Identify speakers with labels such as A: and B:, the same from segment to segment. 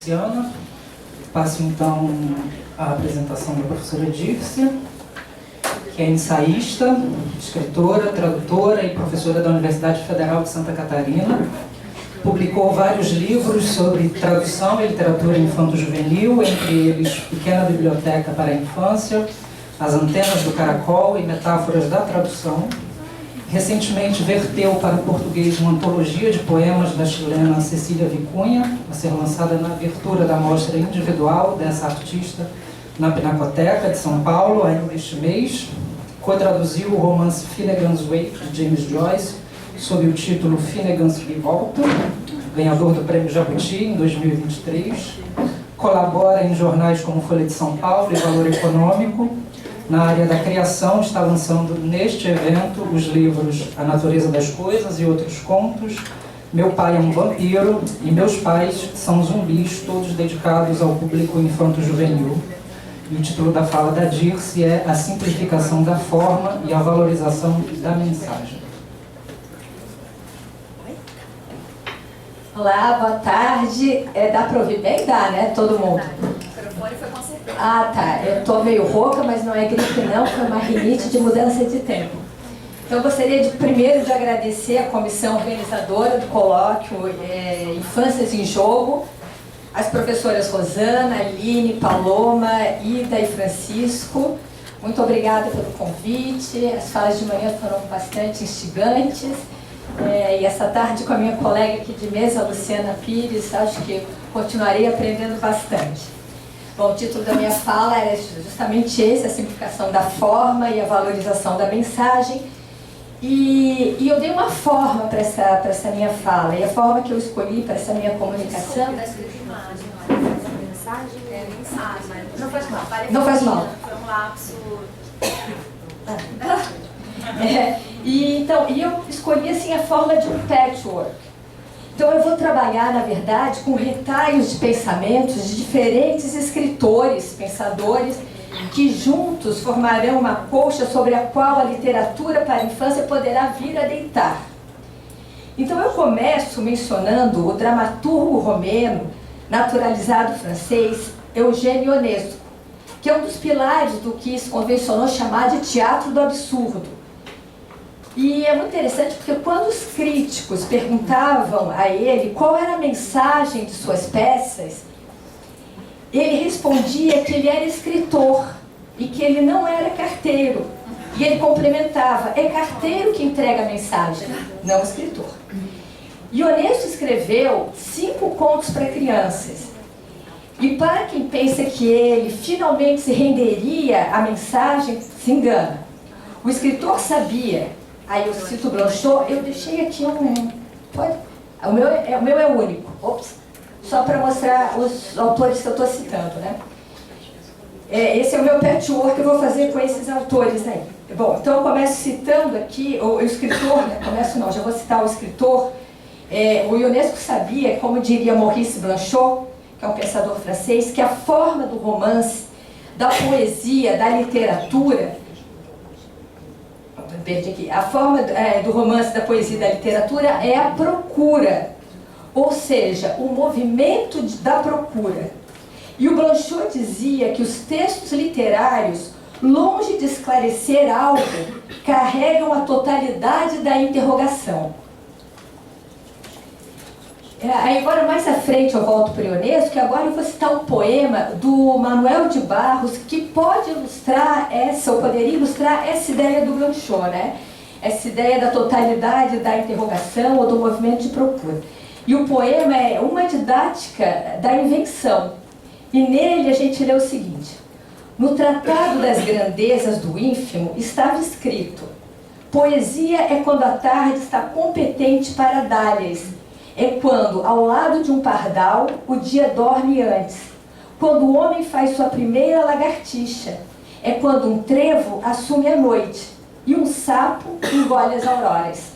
A: Luciana. Passo então a apresentação da professora Dirce, que é ensaísta, escritora, tradutora e professora da Universidade Federal de Santa Catarina. Publicou vários livros sobre tradução e literatura infanto-juvenil, entre eles Pequena Biblioteca para a Infância, As Antenas do Caracol e Metáforas da Tradução. Recentemente verteu para o português uma antologia de poemas da chilena Cecília Vicunha, a ser lançada na abertura da mostra individual dessa artista na Pinacoteca de São Paulo, ainda este mês. Co-traduziu o romance Finnegan's Wake, de James Joyce, sob o título Finnegan's Revolta, ganhador do Prêmio Jabuti em 2023. Colabora em jornais como Folha de São Paulo e Valor Econômico. Na área da criação, está lançando neste evento os livros A Natureza das Coisas e Outros Contos, Meu Pai é um Vampiro e Meus Pais São Zumbis, todos dedicados ao público infanto-juvenil. E o título da fala da Dirce é A Simplificação da Forma e a Valorização da Mensagem.
B: Olá, boa tarde. Dá para ouvir bem? Dá, né? Todo mundo.
C: O microfone foi consertado.
B: Ah, tá. Eu tô meio rouca, mas não é gripe não, foi uma rinite de mudança de tempo. Então, eu gostaria primeiro de agradecer a comissão organizadora do colóquio Infâncias em Jogo, as professoras Rosana, Aline, Paloma, Ida e Francisco. Muito obrigada pelo convite. As falas de manhã foram bastante instigantes. E essa tarde com a minha colega aqui de mesa, Luciana Pires, acho que continuarei aprendendo bastante. Bom, o título da minha fala é justamente esse, a simplificação da forma e a valorização da mensagem. E eu dei uma forma para essa minha fala, e a forma que eu escolhi para essa minha comunicação... Não faz mal. Não faz mal.
C: Foi um lapso.
B: E eu escolhi assim a forma de um patchwork. Então eu vou trabalhar, na verdade, com retalhos de pensamentos de diferentes escritores, pensadores, que juntos formarão uma colcha sobre a qual a literatura para a infância poderá vir a deitar. Então eu começo mencionando o dramaturgo romeno, naturalizado francês, Eugênio Ionesco, que é um dos pilares do que se convencionou chamar de teatro do absurdo. E é muito interessante porque quando os críticos perguntavam a ele qual era a mensagem de suas peças, ele respondia que ele era escritor e que ele não era carteiro. E ele complementava, é carteiro que entrega a mensagem, não escritor. Ionesco escreveu 5 contos para crianças. E para quem pensa que ele finalmente se renderia à mensagem, se engana. O escritor sabia. Aí eu cito Blanchot, eu deixei aqui pode? O meu é o único. Ops. Só para mostrar os autores que eu estou citando, né? Esse é o meu patchwork que eu vou fazer com esses autores aí. Bom, então eu começo citando aqui o escritor, né? Já vou citar o escritor. O Ionesco sabia, como diria Maurice Blanchot, que é um pensador francês, que a forma do romance, da poesia, da literatura... A forma do romance, da poesia e da literatura é a procura, ou seja, o movimento da procura. E o Blanchot dizia que os textos literários, longe de esclarecer algo, carregam a totalidade da interrogação. Agora, mais à frente, eu volto para o Ionesco, que agora eu vou citar um poema do Manuel de Barros, que pode ilustrar ou poderia ilustrar essa ideia do Blanchot, né? Essa ideia da totalidade da interrogação ou do movimento de procura. E o poema é uma didática da invenção. E nele a gente lê o seguinte: no Tratado das Grandezas do Ínfimo estava escrito: poesia é quando a tarde está competente para dálias. É quando, ao lado de um pardal, o dia dorme antes. Quando o homem faz sua primeira lagartixa. É quando um trevo assume a noite e um sapo engole as auroras.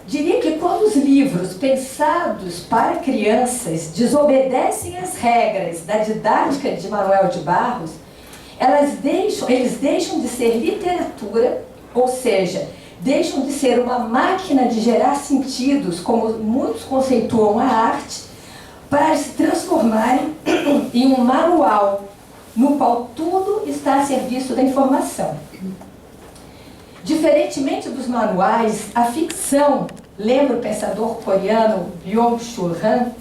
B: Diria que quando os livros pensados para crianças desobedecem às regras da didática de Manuel de Barros, eles deixam de ser literatura, ou seja, deixam de ser uma máquina de gerar sentidos, como muitos conceituam a arte, para se transformarem em um manual no qual tudo está a serviço da informação. Diferentemente dos manuais, a ficção, lembra o pensador coreano Byung-Chul Han,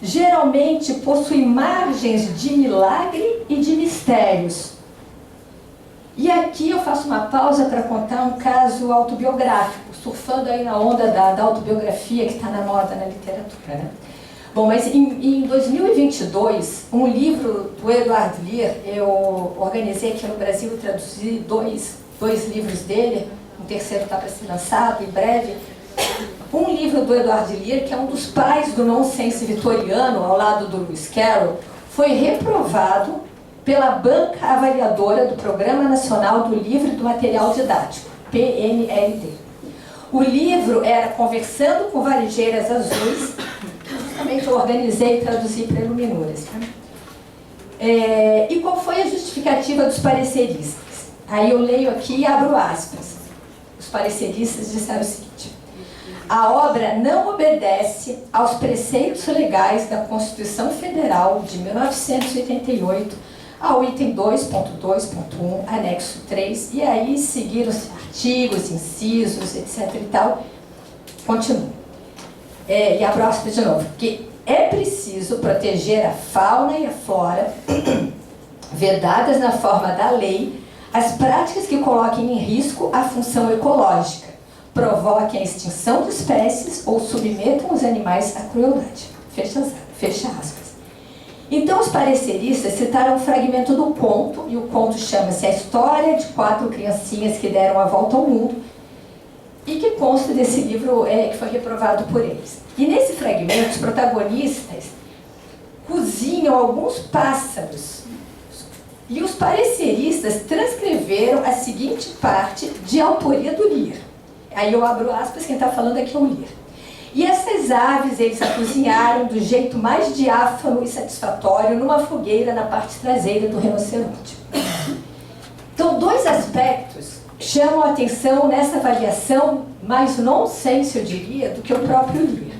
B: geralmente possui margens de milagre e de mistérios. E aqui eu faço uma pausa para contar um caso autobiográfico, surfando aí na onda da autobiografia que está na moda na literatura, né? Bom, mas em 2022, um livro do Edward Lear, eu organizei aqui no Brasil e traduzi dois livros dele, o terceiro está para ser lançado em breve. Um livro do Edward Lear, que é um dos pais do nonsense vitoriano, ao lado do Lewis Carroll, foi reprovado pela banca avaliadora do Programa Nacional do Livro e do Material Didático, PNLD. O livro era Conversando com Varejeiras Azuis, justamente eu organizei e traduzi para Iluminuras. E qual foi a justificativa dos pareceristas? Aí eu leio aqui e abro aspas. Os pareceristas disseram o seguinte: a obra não obedece aos preceitos legais da Constituição Federal de 1988, ao item 2.2.1, anexo 3, e aí seguiram-se artigos, incisos, etc. e tal. Continuo. E abro aspas de novo. Que é preciso proteger a fauna e a flora, vedadas na forma da lei, as práticas que coloquem em risco a função ecológica, provoquem a extinção de espécies ou submetam os animais à crueldade. Fecha aspas. Então, os pareceristas citaram um fragmento do conto, e o conto chama-se A História de 4 Criancinhas que Deram a Volta ao Mundo, e que consta desse livro que foi reprovado por eles. E nesse fragmento, os protagonistas cozinham alguns pássaros, e os pareceristas transcreveram a seguinte parte de autoria do Lear. Aí eu abro aspas, quem está falando aqui é o Lear. E essas aves eles a cozinharam do jeito mais diáfano e satisfatório numa fogueira na parte traseira do rinoceronte. Então, 2 aspectos chamam a atenção nessa avaliação mais nonsense, eu diria, do que o próprio Lear.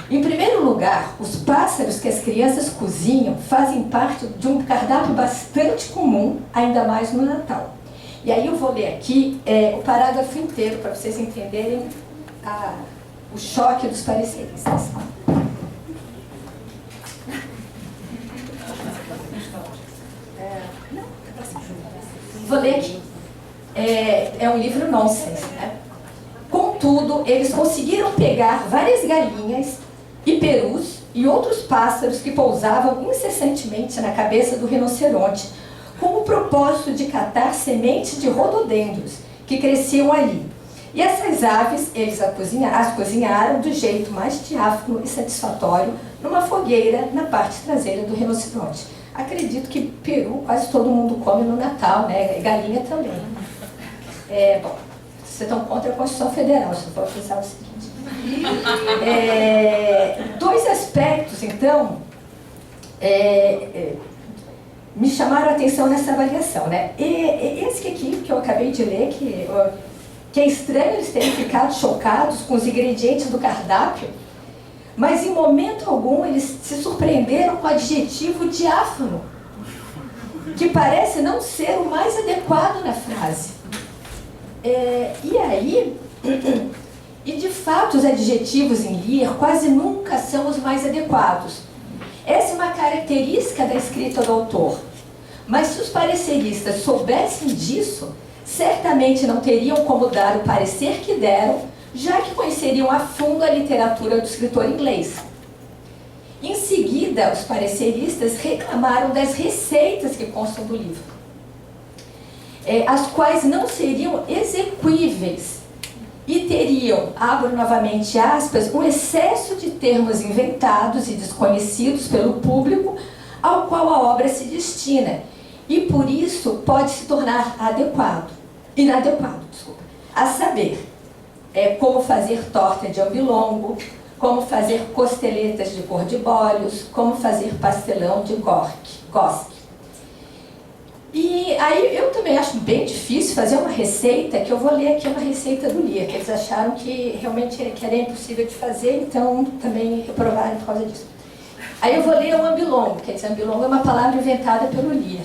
B: Em primeiro lugar, os pássaros que as crianças cozinham fazem parte de um cardápio bastante comum, ainda mais no Natal. E aí eu vou ler aqui o parágrafo inteiro para vocês entenderem o choque dos pareceristas. Vou ler aqui. É um livro nonsense, né? Contudo, eles conseguiram pegar várias galinhas e perus e outros pássaros que pousavam incessantemente na cabeça do rinoceronte, com o propósito de catar sementes de rododendros que cresciam ali. E essas aves, eles as cozinharam do jeito mais diáfano e satisfatório numa fogueira na parte traseira do rinoceronte. Acredito que peru quase todo mundo come no Natal, né? Galinha também. Bom, vocês estão contra a Constituição Federal, só vou avisar o seguinte. 2 aspectos, então, me chamaram a atenção nessa avaliação, né? Esse aqui que eu acabei de ler, que é estranho eles terem ficado chocados com os ingredientes do cardápio, mas em momento algum eles se surpreenderam com o adjetivo diáfano, que parece não ser o mais adequado na frase. E de fato os adjetivos em Lear quase nunca são os mais adequados. Essa é uma característica da escrita do autor. Mas se os pareceristas soubessem disso, certamente não teriam como dar o parecer que deram, já que conheceriam a fundo a literatura do escritor inglês. Em seguida, os pareceristas reclamaram das receitas que constam do livro, as quais não seriam execuíveis e teriam, abro novamente aspas, um excesso de termos inventados e desconhecidos pelo público ao qual a obra se destina, e por isso pode se tornar inadequado, a saber, como fazer torta de ambilongo, como fazer costeletas de cor de bolhos, como fazer pastelão de gosque. E aí eu também acho bem difícil fazer uma receita, que eu vou ler aqui uma receita do Lear, que eles acharam que realmente era impossível de fazer, então também reprovaram por causa disso. Aí eu vou ler o ambilongo, quer dizer, ambilongo é uma palavra inventada pelo Lear.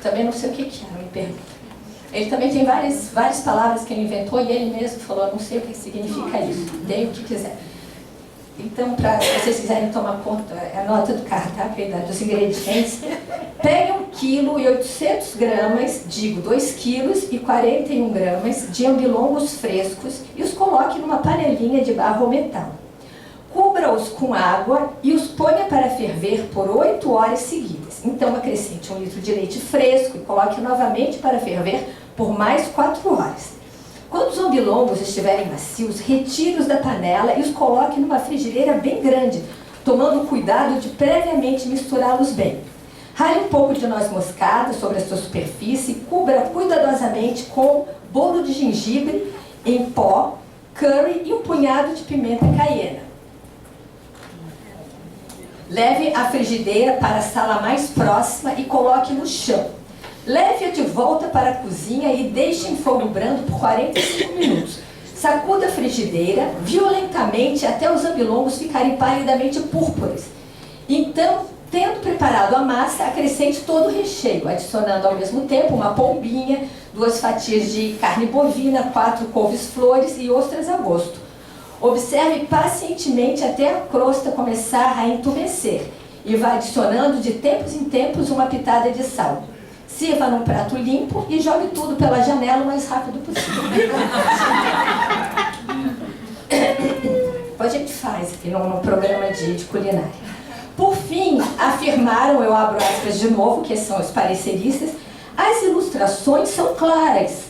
B: Também não sei o que é, não me pergunta. Ele também tem várias palavras que ele inventou e ele mesmo falou, não sei o que significa isso, dei o que quiser. Então, se vocês quiserem tomar conta, a nota do cardápio dos ingredientes, pegue 1,8 kg, digo 2,41 kg de ambilongos frescos e os coloque numa panelinha de barro ou metal. Cubra-os com água e os ponha para ferver por 8 horas seguidas. Então, acrescente 1 litro de leite fresco e coloque novamente para ferver por mais 4 horas. Quando os ambilongos estiverem macios, retire-os da panela e os coloque numa frigideira bem grande, tomando cuidado de previamente misturá-los bem. Rale um pouco de noz moscada sobre a sua superfície e cubra cuidadosamente com bolo de gengibre em pó, curry e um punhado de pimenta caiena. Leve a frigideira para a sala mais próxima e coloque no chão. Leve-a de volta para a cozinha e deixe em fogo brando por 45 minutos. Sacuda a frigideira violentamente até os ambilongos ficarem palidamente púrpuras. Então, tendo preparado a massa, acrescente todo o recheio, adicionando ao mesmo tempo uma pombinha, 2 fatias de carne bovina, 4 couves-flores e ostras a gosto. Observe pacientemente até a crosta começar a entumescer e vá adicionando de tempos em tempos uma pitada de sal. Sirva num prato limpo e jogue tudo pela janela o mais rápido possível. A gente faz aqui no programa de culinária. Por fim, afirmaram, eu abro aspas de novo, que são os pareceristas, as ilustrações são claras,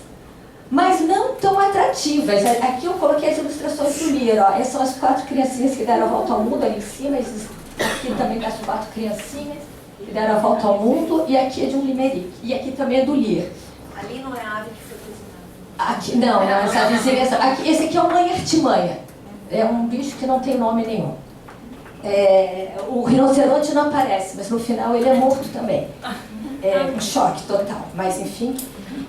B: mas não tão atrativas. Aqui eu coloquei as ilustrações do Lear, ó. Essas são as 4 criancinhas que deram a volta ao mundo ali em cima, aqui também das 4 criancinhas que deram a volta ao mundo, e aqui é de um limerick, e aqui também é do Lear.
C: Ali não é a ave que foi cozinhada.
B: Aqui, não, essa avezinha, aqui, esse aqui é um mãe-artimanha, é um bicho que não tem nome nenhum. O rinoceronte não aparece, mas no final ele é morto também. É um choque total, mas enfim.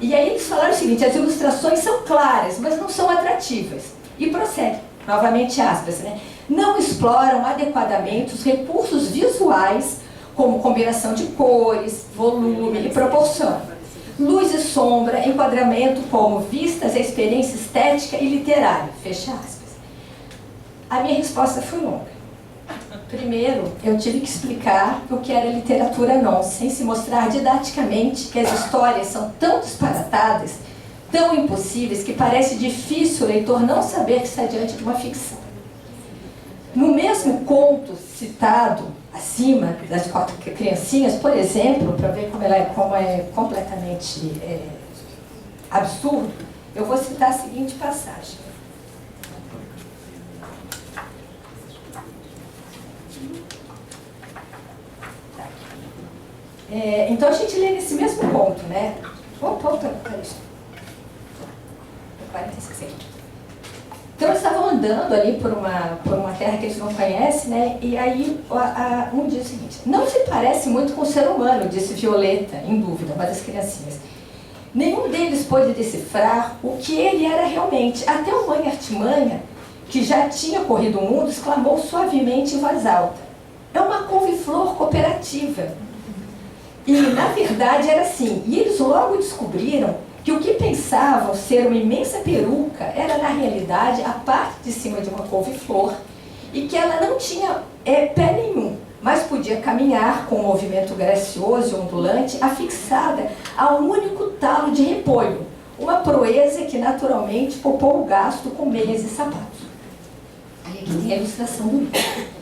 B: E aí eles falaram o seguinte, as ilustrações são claras, mas não são atrativas. E prossegue, novamente aspas, né? Não exploram adequadamente os recursos visuais, como combinação de cores, volume e proporção. Luz e sombra, enquadramento como vistas, a experiência estética e literária. Fecha aspas. A minha resposta foi longa. Primeiro, eu tive que explicar o que era literatura nonsense e mostrar didaticamente que as histórias são tão disparatadas, tão impossíveis, que parece difícil o leitor não saber que está diante de uma ficção. No mesmo conto citado acima, das 4 criancinhas, por exemplo, para ver como é completamente absurdo, eu vou citar a seguinte passagem. Então a gente lê nesse mesmo ponto, né? Opa, peraí. 46 aqui. Então eles estavam andando ali por uma terra que eles não conhecem, né? E aí um diz o seguinte: não se parece muito com o ser humano, disse Violeta, em dúvida, uma das criancinhas. Nenhum deles pôde decifrar o que ele era realmente. Até o mãe-artimanha, que já tinha corrido o mundo, exclamou suavemente em voz alta: é uma couve-flor cooperativa. E, na verdade, era assim. E eles logo descobriram que o que pensavam ser uma imensa peruca era, na realidade, a parte de cima de uma couve-flor e que ela não tinha pé nenhum, mas podia caminhar com um movimento gracioso e ondulante, afixada a um único talo de repolho, uma proeza que, naturalmente, poupou o gasto com meias e sapatos. Aí aqui tem a ilustração do livro.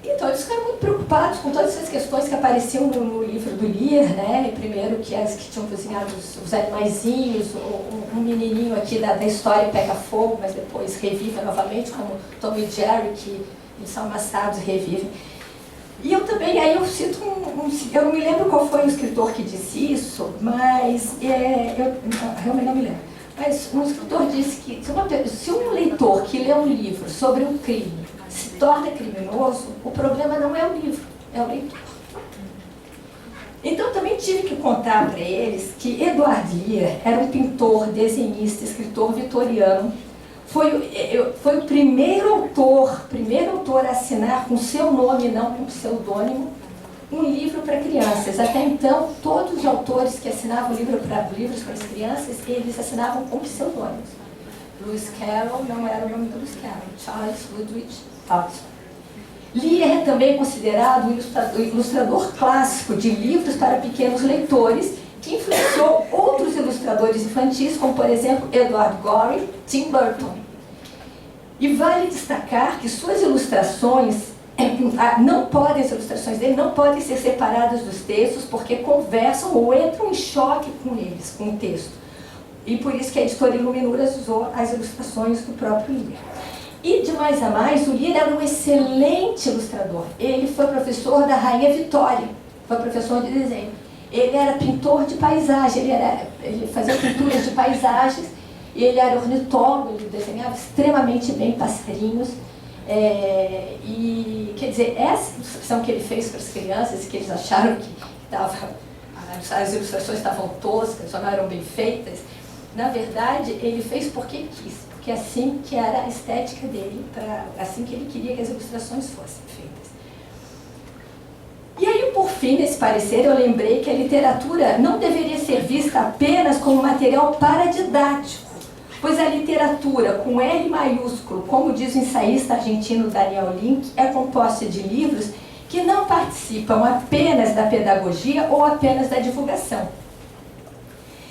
B: Então, eles ficaram muito preocupados com todas essas questões que apareciam no livro do Lear, né? Primeiro que as que tinham cozinhado os animaizinhos, um menininho aqui da história pega fogo, mas depois revive novamente, como Tom e Jerry, que eles são amassados e revivem. E eu também, aí eu cito eu não me lembro qual foi o escritor que disse isso, mas eu realmente não me lembro. Mas um escritor disse que se um leitor que lê um livro sobre um crime se torna criminoso, o problema não é o livro, é o leitor. Então também tive que contar para eles que Edward Lear era um pintor, desenhista, escritor vitoriano, foi o primeiro autor a assinar com seu nome, não com pseudônimo, um livro para crianças. Até então, todos os autores que assinavam livros para as crianças, eles assinavam com pseudônimos. Lewis Carroll não era o nome do Lewis Carroll, Charles Ludwig Tolkien. Lear é também considerado o ilustrador clássico de livros para pequenos leitores, que influenciou outros ilustradores infantis, como, por exemplo, Edward Gorey, Tim Burton. E vale destacar que suas ilustrações as ilustrações dele não podem ser separadas dos textos, porque conversam ou entram em choque com eles, com o texto. E por isso que a editora Iluminuras usou as ilustrações do próprio Lear. E de mais a mais, o Lear era um excelente ilustrador. Ele foi professor da Rainha Vitória, foi professor de desenho. Ele era pintor de paisagem, ele fazia pinturas de paisagens, e ele era ornitólogo, ele desenhava extremamente bem passarinhos. E, quer dizer, essa ilustração que ele fez para as crianças, que eles acharam que as ilustrações estavam toscas, ou não eram bem feitas, na verdade, ele fez porque quis, porque assim que era a estética dele, assim que ele queria que as ilustrações fossem feitas. E aí, por fim, nesse parecer, eu lembrei que a literatura não deveria ser vista apenas como material paradidático, pois a literatura, com L maiúsculo, como diz o ensaísta argentino Daniel Link, é composta de livros que não participam apenas da pedagogia ou apenas da divulgação.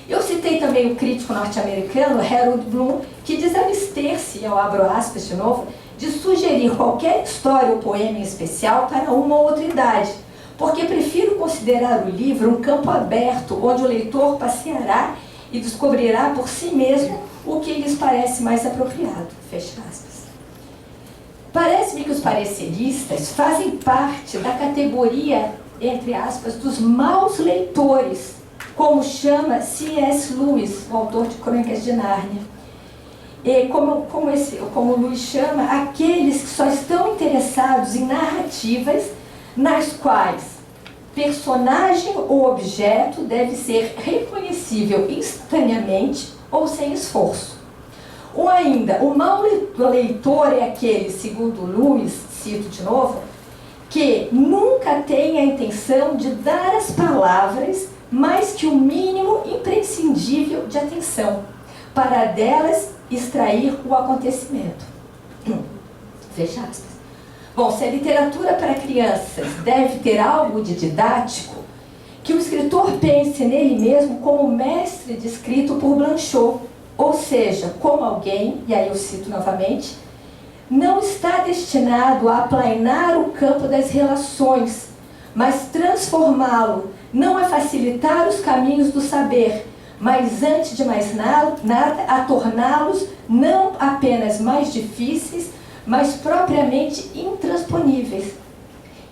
B: Eu citei também o crítico norte-americano Harold Bloom, que diz abster-se, eu abro aspas de novo, de sugerir qualquer história ou poema em especial para uma ou outra idade, porque prefiro considerar o livro um campo aberto, onde o leitor passeará e descobrirá por si mesmo o que lhes parece mais apropriado. Fecha aspas. Parece-me que os pareceristas fazem parte da categoria, entre aspas, dos maus leitores, como chama C.S. Lewis, o autor de Crônicas de Nárnia. E como Lewis chama, aqueles que só estão interessados em narrativas nas quais personagem ou objeto deve ser reconhecível instantaneamente ou sem esforço. Ou ainda, o mau leitor é aquele, segundo Lewis, cito de novo, que nunca tem a intenção de dar às palavras mais que o mínimo imprescindível de atenção, para delas extrair o acontecimento. Fecha aspas. Bom, se a literatura para crianças deve ter algo de didático, que o escritor pense nele mesmo como mestre descrito por Blanchot, ou seja, como alguém, e aí eu cito novamente, não está destinado a aplainar o campo das relações, mas transformá-lo, não a facilitar os caminhos do saber, mas antes de mais nada, a torná-los não apenas mais difíceis, mas propriamente intransponíveis.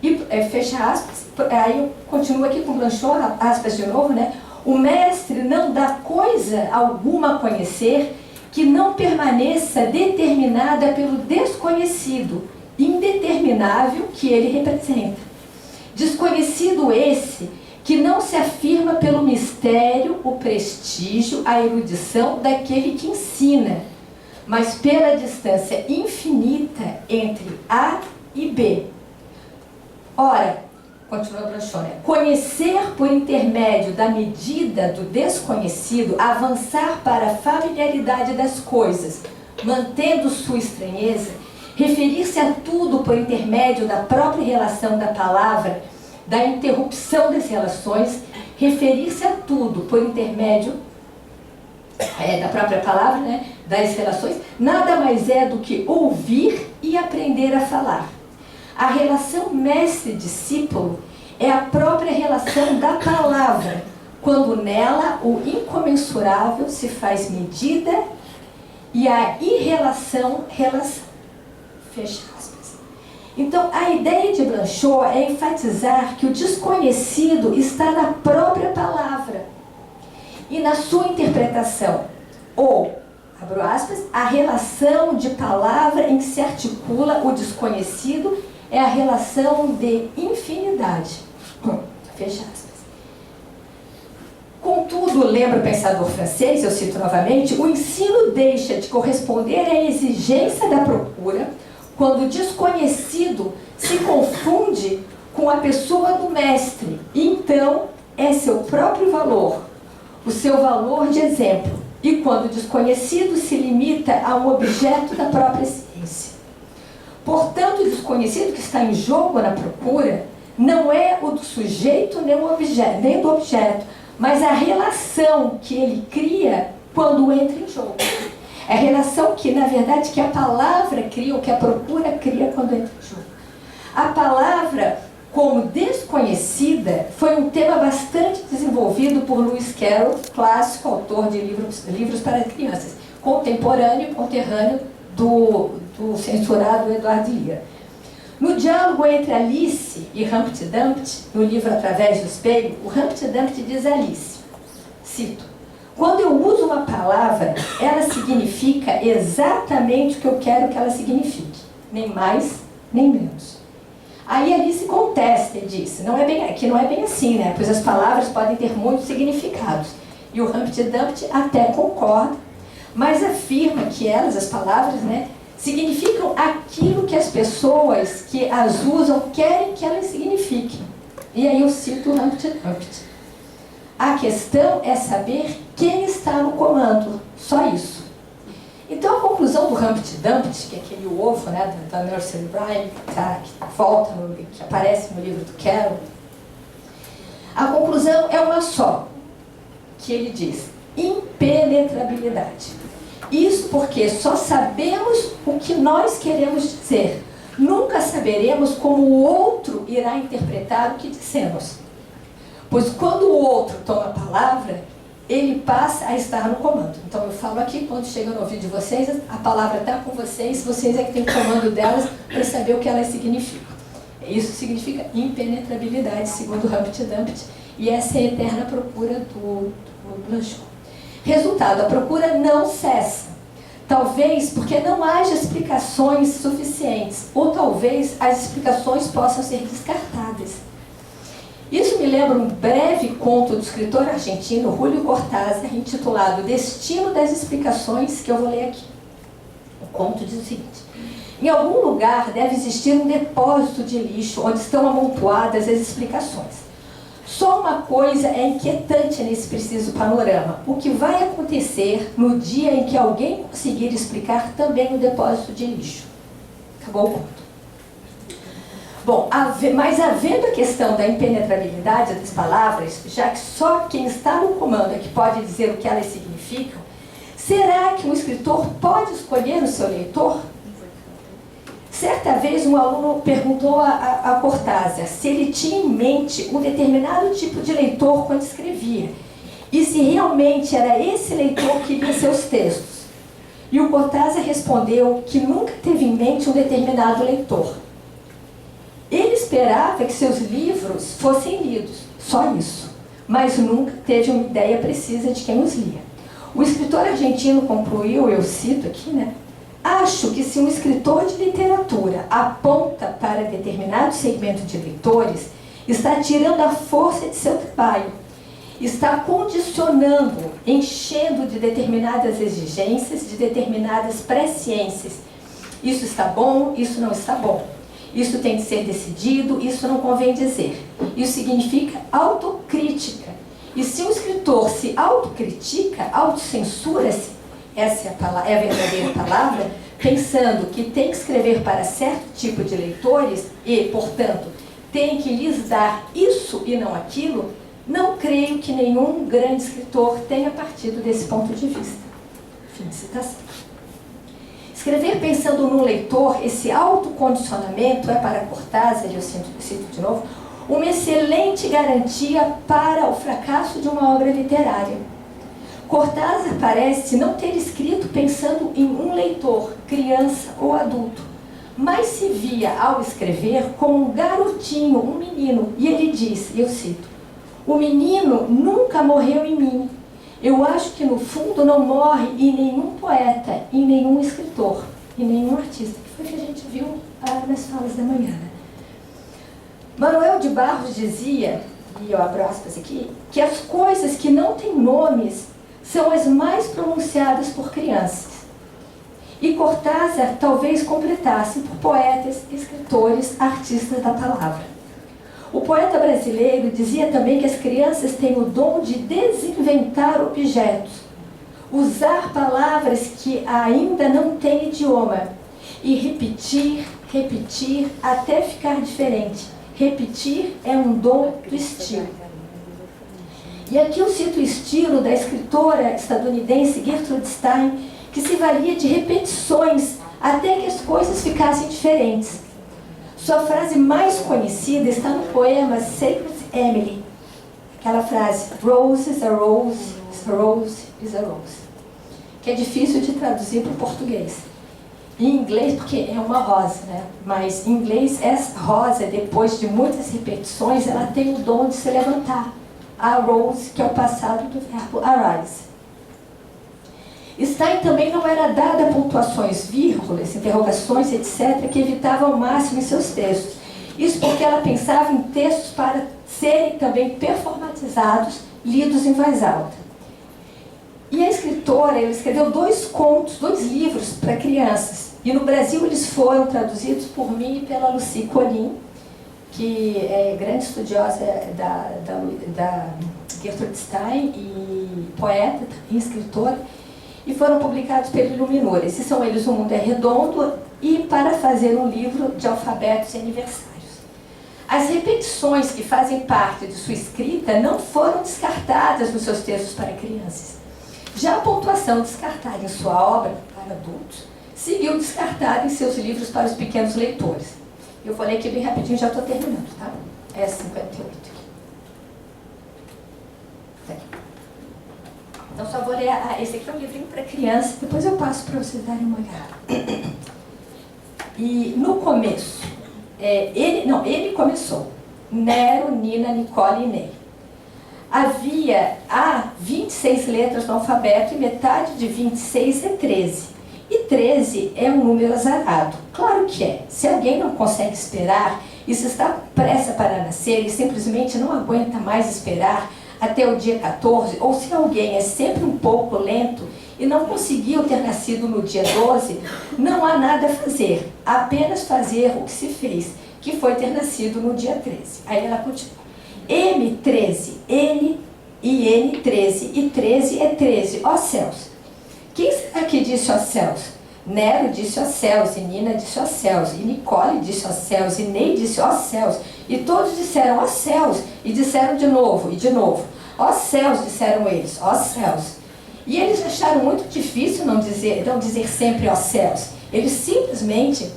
B: E fecha aspas, aí eu continuo aqui com Blanchot, aspas de novo, né? O mestre não dá coisa alguma a conhecer que não permaneça determinada pelo desconhecido, indeterminável que ele representa. Desconhecido esse que não se afirma pelo mistério, o prestígio, a erudição daquele que ensina, mas pela distância infinita entre A e B. Ora, continua Blanchot, né? Conhecer por intermédio da medida do desconhecido, avançar para a familiaridade das coisas, mantendo sua estranheza, referir-se a tudo por intermédio da própria relação da palavra, da interrupção das relações, referir-se a tudo por intermédio da própria palavra, né, das relações, nada mais é do que ouvir e aprender a falar. A relação mestre-discípulo é a própria relação da palavra, quando nela o incomensurável se faz medida e a irrelação, relação. Fecha aspas. Então, a ideia de Blanchot é enfatizar que o desconhecido está na própria palavra e na sua interpretação, ou, abro aspas, a relação de palavra em que se articula o desconhecido é a relação de infinidade. Fecha aspas. Contudo, lembra o pensador francês, eu cito novamente, o ensino deixa de corresponder à exigência da procura quando o desconhecido se confunde com a pessoa do mestre. E então é seu próprio valor, o seu valor de exemplo. E quando o desconhecido se limita a um objeto da própria ciência. Portanto, o desconhecido que está em jogo na procura não é o do sujeito nem do objeto, mas a relação que ele cria quando entra em jogo. É a relação que, na verdade, que a palavra cria, ou que a procura cria quando entra em jogo. A palavra, como desconhecida, foi um tema bastante desenvolvido por Lewis Carroll, clássico autor de livros para crianças, contemporâneo do censurado Eduardo Lira. No diálogo entre Alice e Humpty Dumpty, no livro Através do Espelho, o Humpty Dumpty diz a Alice, cito, quando eu uso uma palavra, ela significa exatamente o que eu quero que ela signifique, nem mais, nem menos. Aí Alice contesta e diz, que não é bem assim, né? Pois as palavras podem ter muitos significados. E o Humpty Dumpty até concorda, mas afirma que elas, as palavras, né, significam aquilo que as pessoas que as usam querem que elas signifiquem. E aí eu cito o Humpty Dumpty. A questão é saber quem está no comando, só isso. Então a conclusão do Humpty Dumpty, que é aquele ovo, né, da Nursery Rhyme, que aparece no livro do Carroll, a conclusão é uma só, que ele diz, impenetrabilidade. Isso porque só sabemos o que nós queremos dizer. Nunca saberemos como o outro irá interpretar o que dissemos. Pois quando o outro toma a palavra, ele passa a estar no comando. Então eu falo aqui, quando chega no ouvido de vocês, a palavra está com vocês é que têm o comando delas para saber o que elas significam. Isso significa impenetrabilidade, segundo Humpty Dumpty, e essa é a eterna procura do Blanchot. Resultado, a procura não cessa. Talvez porque não haja explicações suficientes, ou talvez as explicações possam ser descartadas. Isso me lembra um breve conto do escritor argentino Julio Cortázar, intitulado Destino das Explicações, que eu vou ler aqui. O conto diz o seguinte: em algum lugar deve existir um depósito de lixo onde estão amontoadas as explicações. Só uma coisa é inquietante nesse preciso panorama: o que vai acontecer no dia em que alguém conseguir explicar também o depósito de lixo. Acabou o conto. Bom, mas havendo a questão da impenetrabilidade das palavras, já que só quem está no comando é que pode dizer o que elas significam, será que um escritor pode escolher o seu leitor? Certa vez um aluno perguntou a Cortázar se ele tinha em mente um determinado tipo de leitor quando escrevia, e se realmente era esse leitor que lia seus textos. E o Cortázar respondeu que nunca teve em mente um determinado leitor. Ele esperava que seus livros fossem lidos, só isso, mas nunca teve uma ideia precisa de quem os lia. O escritor argentino concluiu, eu cito aqui, né? Acho que se um escritor de literatura aponta para determinado segmento de leitores, está tirando a força de seu trabalho, está condicionando, enchendo de determinadas exigências, de determinadas presciências. Isso está bom, isso não está bom. Isso tem de ser decidido, isso não convém dizer. Isso significa autocrítica. E se um escritor se autocritica, autocensura-se, essa é a verdadeira palavra, pensando que tem que escrever para certo tipo de leitores e, portanto, tem que lhes dar isso e não aquilo, não creio que nenhum grande escritor tenha partido desse ponto de vista. Fim de citação. Escrever pensando no leitor, esse autocondicionamento é para Cortázar, eu cito de novo, uma excelente garantia para o fracasso de uma obra literária. Cortázar parece não ter escrito pensando em um leitor, criança ou adulto, mas se via ao escrever como um garotinho, um menino, e ele diz, eu cito, o menino nunca morreu em mim. Eu acho que no fundo não morre em nenhum poeta, em nenhum escritor, em nenhum artista, que foi o que a gente viu nas falas da manhã. Né? Manuel de Barros dizia, e eu abro aspas aqui, que as coisas que não têm nomes são as mais pronunciadas por crianças. E Cortázar talvez completasse por poetas, escritores, artistas da palavra. O poeta brasileiro dizia também que as crianças têm o dom de desinventar objetos, usar palavras que ainda não têm idioma e repetir, repetir até ficar diferente. Repetir é um dom do estilo. E aqui eu cito o estilo da escritora estadunidense Gertrude Stein, que se valia de repetições até que as coisas ficassem diferentes. Sua frase mais conhecida está no poema Sacred Emily. Aquela frase, Rose is a rose, a rose is a rose. Que é difícil de traduzir para o português. Em inglês, porque é uma rosa, né? Mas em inglês, essa rosa, depois de muitas repetições, ela tem o dom de se levantar. A rose, que é o passado do verbo arise. Stein também não era dada pontuações, vírgulas, interrogações, etc., que evitava ao máximo em seus textos. Isso porque ela pensava em textos para serem também performatizados, lidos em voz alta. E a escritora, ela escreveu 2 contos, 2 livros para crianças. E no Brasil eles foram traduzidos por mim e pela Lucy Colin, que é grande estudiosa da Gertrude Stein e poeta e escritora, e foram publicados pelo Iluminor. Esses são eles, O Mundo é Redondo e Para Fazer um Livro de Alfabetos e Aniversários. As repetições que fazem parte de sua escrita não foram descartadas nos seus textos para crianças. Já a pontuação descartada em sua obra para adultos seguiu descartada em seus livros para os pequenos leitores. Eu falei aqui bem rapidinho, já estou terminando, tá? É 58 aqui. Então só vou ler, esse aqui é um livrinho para criança, depois eu passo para vocês darem uma olhada. E no começo, ele começou, Nero, Nina, Nicole e Ney. Há 26 letras no alfabeto e metade de 26 é 13. E 13 é um número azarado. Claro que é. Se alguém não consegue esperar, e se está pressa para nascer e simplesmente não aguenta mais esperar até o dia 14, ou se alguém é sempre um pouco lento e não conseguiu ter nascido no dia 12, não há nada a fazer, apenas fazer o que se fez, que foi ter nascido no dia 13. Aí ela continua. M13, N e N13, e 13 é 13, ó céus. Quem será que disse ó céus? Nero disse ó céus, e Nina disse ó céus, e Nicole disse ó céus, e Ney disse ó céus, e todos disseram ó céus, e disseram de novo, e de novo. Ó céus, disseram eles, ó céus. E eles acharam muito difícil não dizer sempre ó céus. Eles simplesmente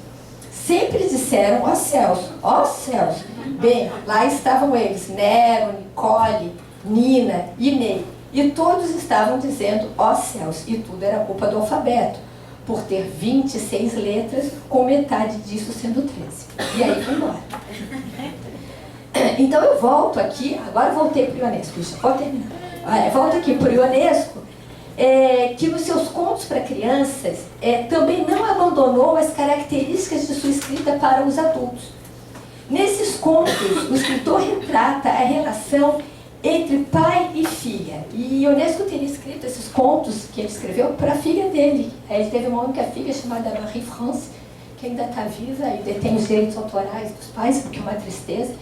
B: sempre disseram ó céus, ó céus. Bem, lá estavam eles, Nero, Nicole, Nina e Ney. E todos estavam dizendo ó céus. E tudo era culpa do alfabeto, por ter 26 letras, com metade disso sendo 13. E aí foi embora. Então eu volto aqui, agora voltei para o Ionesco, já vou terminar. Volto aqui para o Ionesco, que nos seus contos para crianças também não abandonou as características de sua escrita para os adultos. Nesses contos, o escritor retrata a relação entre pai e filha. E Ionesco teria escrito esses contos que ele escreveu para a filha dele. Ele teve uma única filha chamada Marie-France, que ainda está viva e detém os direitos autorais dos pais, porque é uma tristeza.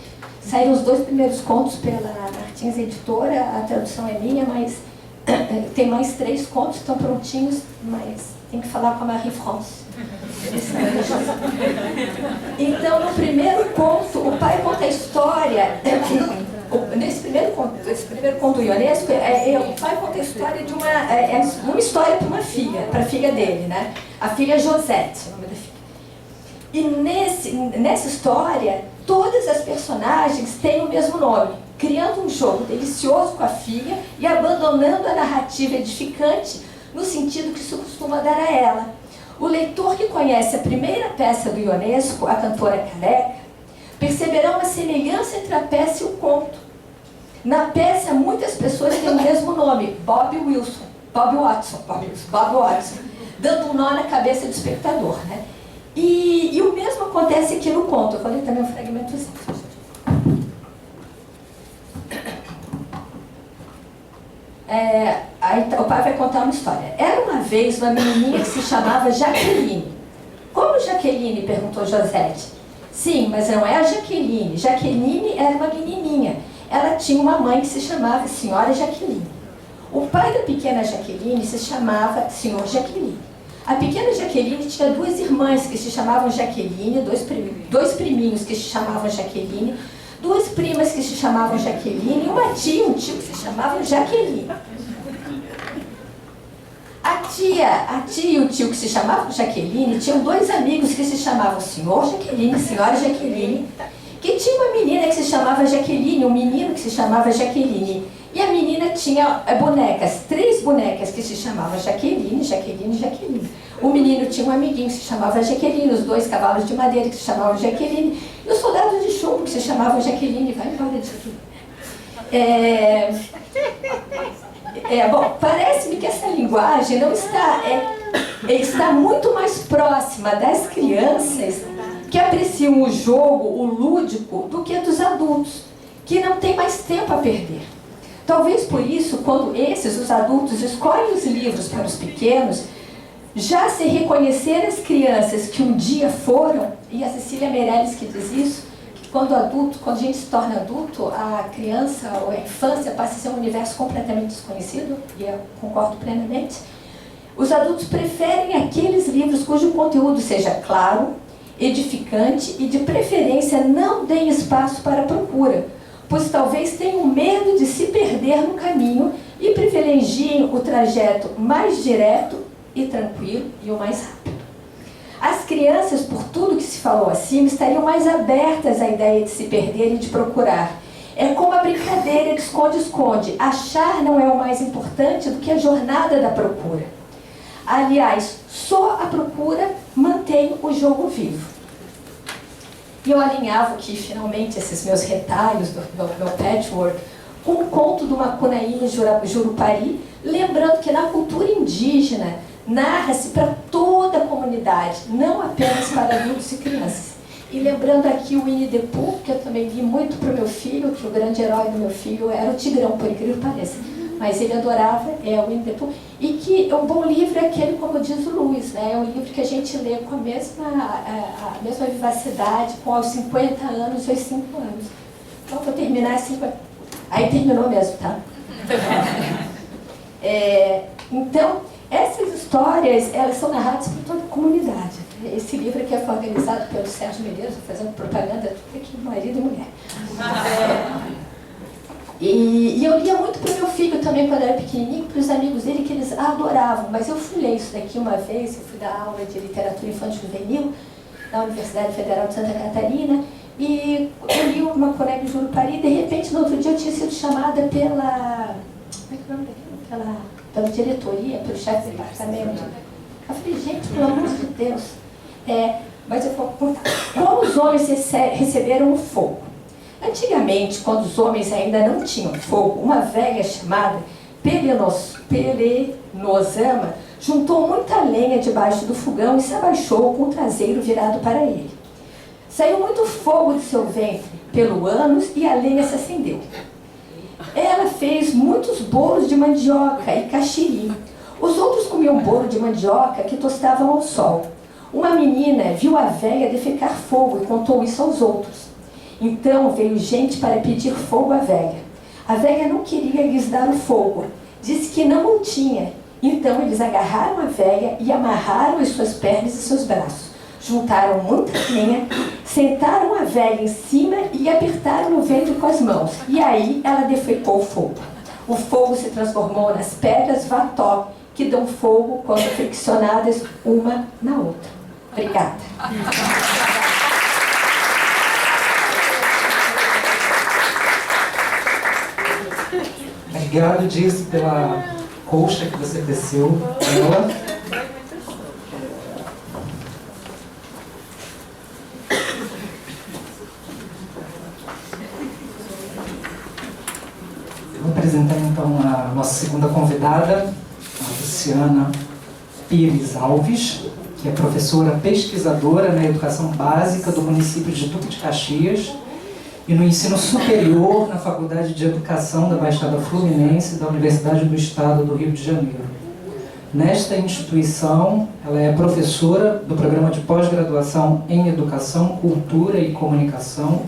B: Saíram os 2 primeiros contos pela Martins Editora, a tradução é minha, mas tem mais 3 contos, estão prontinhos, mas tem que falar com a Marie-France. Então, no primeiro conto, o pai conta a história. Nesse primeiro conto do Ionesco, o pai conta a história de uma história para uma filha, para a filha dele, né? A filha Josette, o nome da filha. E nessa história, todas as personagens têm o mesmo nome, criando um jogo delicioso com a filha e abandonando a narrativa edificante no sentido que isso costuma dar a ela. O leitor que conhece a primeira peça do Ionesco, A Cantora Careca, perceberá uma semelhança entre a peça e o conto. Na peça, muitas pessoas têm o mesmo nome, Bob Watson, dando um nó na cabeça do espectador, né? E o mesmo acontece aqui no conto. Eu falei também um fragmentozinho. o pai vai contar uma história. Era uma vez uma menininha que se chamava Jaqueline. Como Jaqueline? Perguntou Josete. Sim, mas não é a Jaqueline. Jaqueline era uma menininha. Ela tinha uma mãe que se chamava Senhora Jaqueline. O pai da pequena Jaqueline se chamava Senhor Jaqueline. A pequena Jaqueline tinha duas irmãs que se chamavam Jaqueline, dois priminhos que se chamavam Jaqueline, duas primas que se chamavam Jaqueline e uma tia, um tio que se chamava Jaqueline. A tia e o tio que se chamavam Jaqueline tinham dois amigos que se chamavam Senhor Jaqueline e Senhora Jaqueline, que tinha uma menina que se chamava Jaqueline, um menino que se chamava Jaqueline. E a menina tinha bonecas, 3 bonecas que se chamavam Jaqueline, Jaqueline e Jaqueline. O menino tinha um amiguinho que se chamava Jaqueline, os 2 cavalos de madeira que se chamavam Jaqueline, e os soldados de chumbo que se chamavam Jaqueline. Vai embora disso aqui. Bom, parece-me que essa linguagem não está muito mais próxima das crianças que apreciam o jogo, o lúdico, do que dos adultos, que não têm mais tempo a perder. Talvez por isso, quando os adultos, escolhem os livros para os pequenos, já se reconhecer as crianças que um dia foram, e a Cecília Meirelles que diz isso, que quando a gente se torna adulto, a criança ou a infância passa a ser um universo completamente desconhecido, e eu concordo plenamente. Os adultos preferem aqueles livros cujo conteúdo seja claro, edificante e, de preferência, não deem espaço para a procura, pois talvez tenham medo de se perder no caminho e privilegiem o trajeto mais direto e tranquilo e o mais rápido. As crianças, por tudo que se falou acima, estariam mais abertas à ideia de se perder e de procurar. É como a brincadeira de esconde-esconde. Achar não é o mais importante do que a jornada da procura. Aliás, só a procura mantém o jogo vivo. E eu alinhava aqui, finalmente, esses meus retalhos do meu patchwork com o conto do Macunaíma Jurupari, lembrando que na cultura indígena narra-se para toda a comunidade, não apenas para adultos e crianças. E lembrando aqui o Winnie the Pooh, que eu também li muito para o meu filho, que o grande herói do meu filho era o Tigrão, por incrível que pareça. Mas ele adorava o Winnie the Pooh. E que um bom livro é aquele, como diz o Luiz, né? É um livro que a gente lê com a mesma vivacidade, com aos 50 anos, aos 5 anos. Então, vou terminar assim. Aí terminou mesmo, tá? Então, essas histórias, elas são narradas por toda a comunidade. Esse livro aqui foi organizado pelo Sérgio Medeiros, fazendo propaganda aqui, marido e mulher. E eu lia muito para o meu filho também, quando era pequenininho, para os amigos dele, que eles adoravam. Mas eu fui ler isso daqui uma vez, eu fui dar aula de literatura infantil juvenil na Universidade Federal de Santa Catarina, e eu li uma Macunaíma Jurupari, e de repente, no outro dia, eu tinha sido chamada pela... Como é que é o nome daquilo? Pela diretoria, pelo chefe do departamento. Eu falei, gente, pelo amor de Deus. Mas eu vou contar. Como os homens receberam o fogo? Antigamente, quando os homens ainda não tinham fogo, uma velha chamada Pelenosama juntou muita lenha debaixo do fogão e se abaixou com o traseiro virado para ele. Saiu muito fogo de seu ventre pelo ânus e a lenha se acendeu. Ela fez muitos bolos de mandioca e caxiri. Os outros comiam bolo de mandioca que tostavam ao sol. Uma menina viu a velha defecar fogo e contou isso aos outros. Então veio gente para pedir fogo à velha. A velha não queria lhes dar o fogo, disse que não o tinha. Então eles agarraram a velha e amarraram as suas pernas e seus braços. Juntaram muita lenha, sentaram a velha em cima e apertaram o ventre com as mãos. E aí ela defecou o fogo. O fogo se transformou nas pedras vató, que dão fogo quando friccionadas uma na outra. Obrigada.
A: Obrigado, Diz, pela colcha que você teceu dela. Vou apresentar então a nossa segunda convidada, a Luciana Pires Alves, que é professora pesquisadora na educação básica do município de Duque de Caxias e no ensino superior na Faculdade de Educação da Baixada Fluminense da Universidade do Estado do Rio de Janeiro. Nesta instituição, ela é professora do programa de pós-graduação em Educação, Cultura e Comunicação,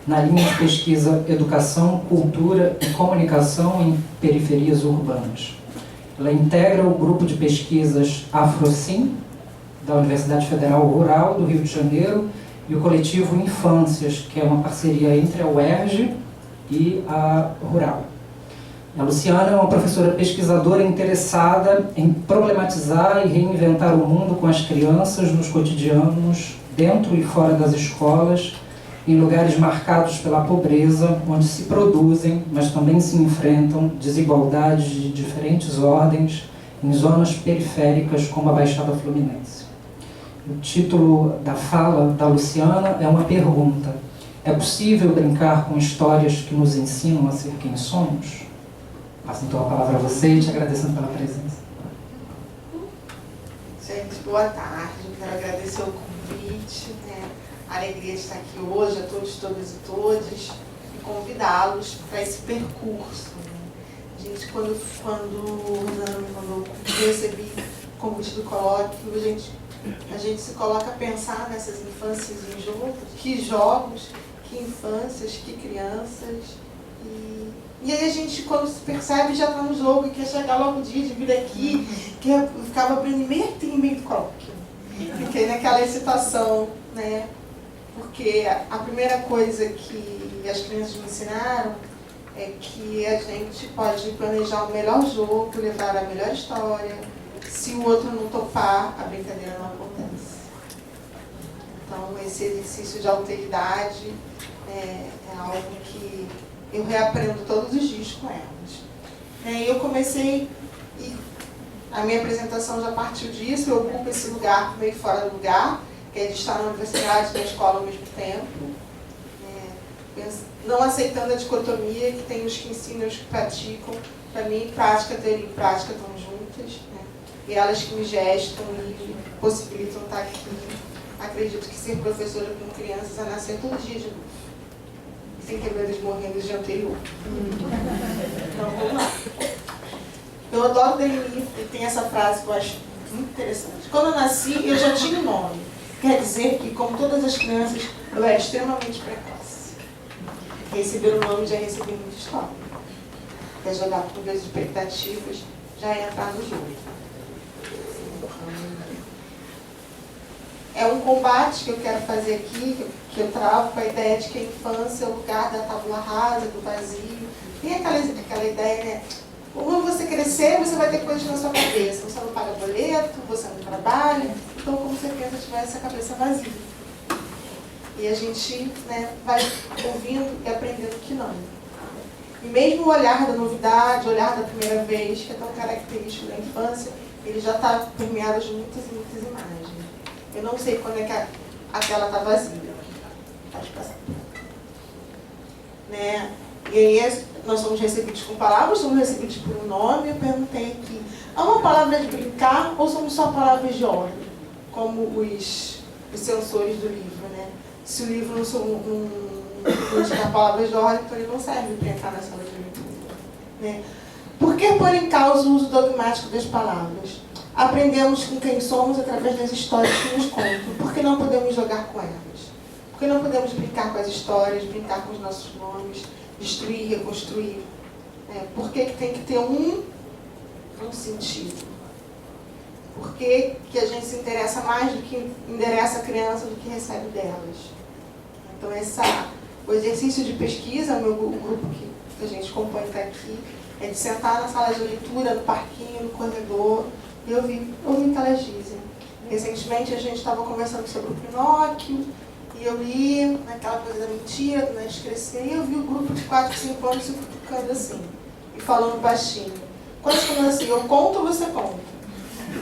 A: na linha de pesquisa Educação, Cultura e Comunicação em Periferias Urbanas. Ela integra o grupo de pesquisas AfroSim, da Universidade Federal Rural do Rio de Janeiro, e o coletivo Infâncias, que é uma parceria entre a UERJ e a Rural. A Luciana é uma professora pesquisadora interessada em problematizar e reinventar o mundo com as crianças nos cotidianos, dentro e fora das escolas, em lugares marcados pela pobreza, onde se produzem, mas também se enfrentam desigualdades de diferentes ordens em zonas periféricas como a Baixada Fluminense. O título da fala da Luciana é uma pergunta. É possível brincar com histórias que nos ensinam a ser quem somos? Passo então a palavra a você e te agradecendo pela presença.
D: Gente, boa tarde. Quero agradecer o convite, a alegria de estar aqui hoje, a todos, todas e todes, e convidá-los para esse percurso. Gente, quando o Rosana me mandou, eu recebi o convite do colóquio, a gente se coloca a pensar nessas infâncias em jogo, que jogos, que infâncias, que crianças. E aí a gente, quando se percebe, já está no jogo e quer chegar logo o dia de vir aqui, que eu ficava abrindo meio do colóquio. Fiquei naquela excitação, né? Porque a primeira coisa que as crianças me ensinaram é que a gente pode planejar o melhor jogo, levar a melhor história. Se o outro não topar, a brincadeira não acontece. Então, esse exercício de alteridade é algo que eu reaprendo todos os dias com elas. Eu comecei, e a minha apresentação já partiu disso, eu ocupo esse lugar meio fora do lugar, que é de estar na universidade e na escola ao mesmo tempo, não aceitando a dicotomia que tem os que ensinam e os que praticam. Para mim, prática, teoria e prática estão juntas, e elas que me gestam e possibilitam estar aqui. Acredito que ser professora com crianças é nascer todo dia de novo, sem quebrar eles morrendo de anterior. Então, vamos lá. Eu adoro Denis, ele tem essa frase que eu acho muito interessante. Quando eu nasci, eu já tinha um nome. Quer dizer que, como todas as crianças, eu era extremamente precoce. Receber o nome, já recebi muita história. Quer jogar com as expectativas, já é entrar no jogo. É um combate que eu quero fazer aqui, que eu travo com a ideia de que a infância é o lugar da tábula rasa, do vazio. Tem aquela ideia, né? Quando você crescer, você vai ter coisas na sua cabeça. Você não paga boleto, você não trabalha. Então, como se a criança tivesse a cabeça vazia. E a gente, vai ouvindo e aprendendo que não. E mesmo o olhar da novidade, o olhar da primeira vez, que é tão característico da infância, ele já está permeado de muitas e muitas imagens. Eu não sei quando é que a tela está vazia. Pode passar. E aí nós somos recebidos com palavras, somos recebidos por um nome. Eu perguntei aqui, há uma palavra de brincar ou somos só palavras de ordem? Como os censores do livro, Se o livro não tiver palavras de ordem, então ele não serve para entrar na sala de leitura. Por que pôr em causa o uso dogmático das palavras? Aprendemos com quem somos através das histórias que nos contam. Por que não podemos jogar com elas? Por que não podemos brincar com as histórias, brincar com os nossos nomes, destruir, reconstruir? Por que tem que ter um sentido? Por que a gente se interessa mais do que endereça a criança do que recebe delas? Então, o exercício de pesquisa, o grupo que a gente compõe está aqui, é de sentar na sala de leitura, no parquinho, no corredor, e ouvir o que elas dizem. Recentemente, a gente estava conversando sobre o Pinóquio, e eu li naquela coisa da mentira, do Neste Crescer, e eu vi o grupo de 4, 5 anos se cutucando assim, e falando baixinho. Quando eles falam assim, eu conto ou você conta?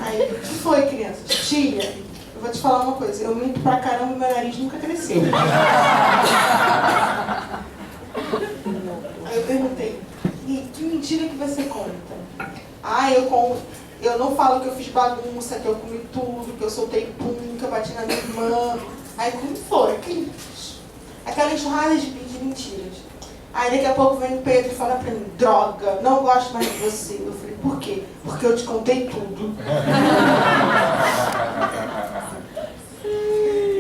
D: Aí, o que foi, criança? Tia, eu vou te falar uma coisa, eu minto pra caramba e meu nariz nunca cresceu. Aí eu perguntei, e que mentira que você conta? Eu não falo que eu fiz bagunça, que eu comi tudo, que eu soltei pum, que eu bati na minha irmã. Aí como foi? Aquela enxurrada de mentira. Aí daqui a pouco vem o Pedro e fala pra mim, droga, não gosto mais de você. Eu falei, por quê? Porque eu te contei tudo.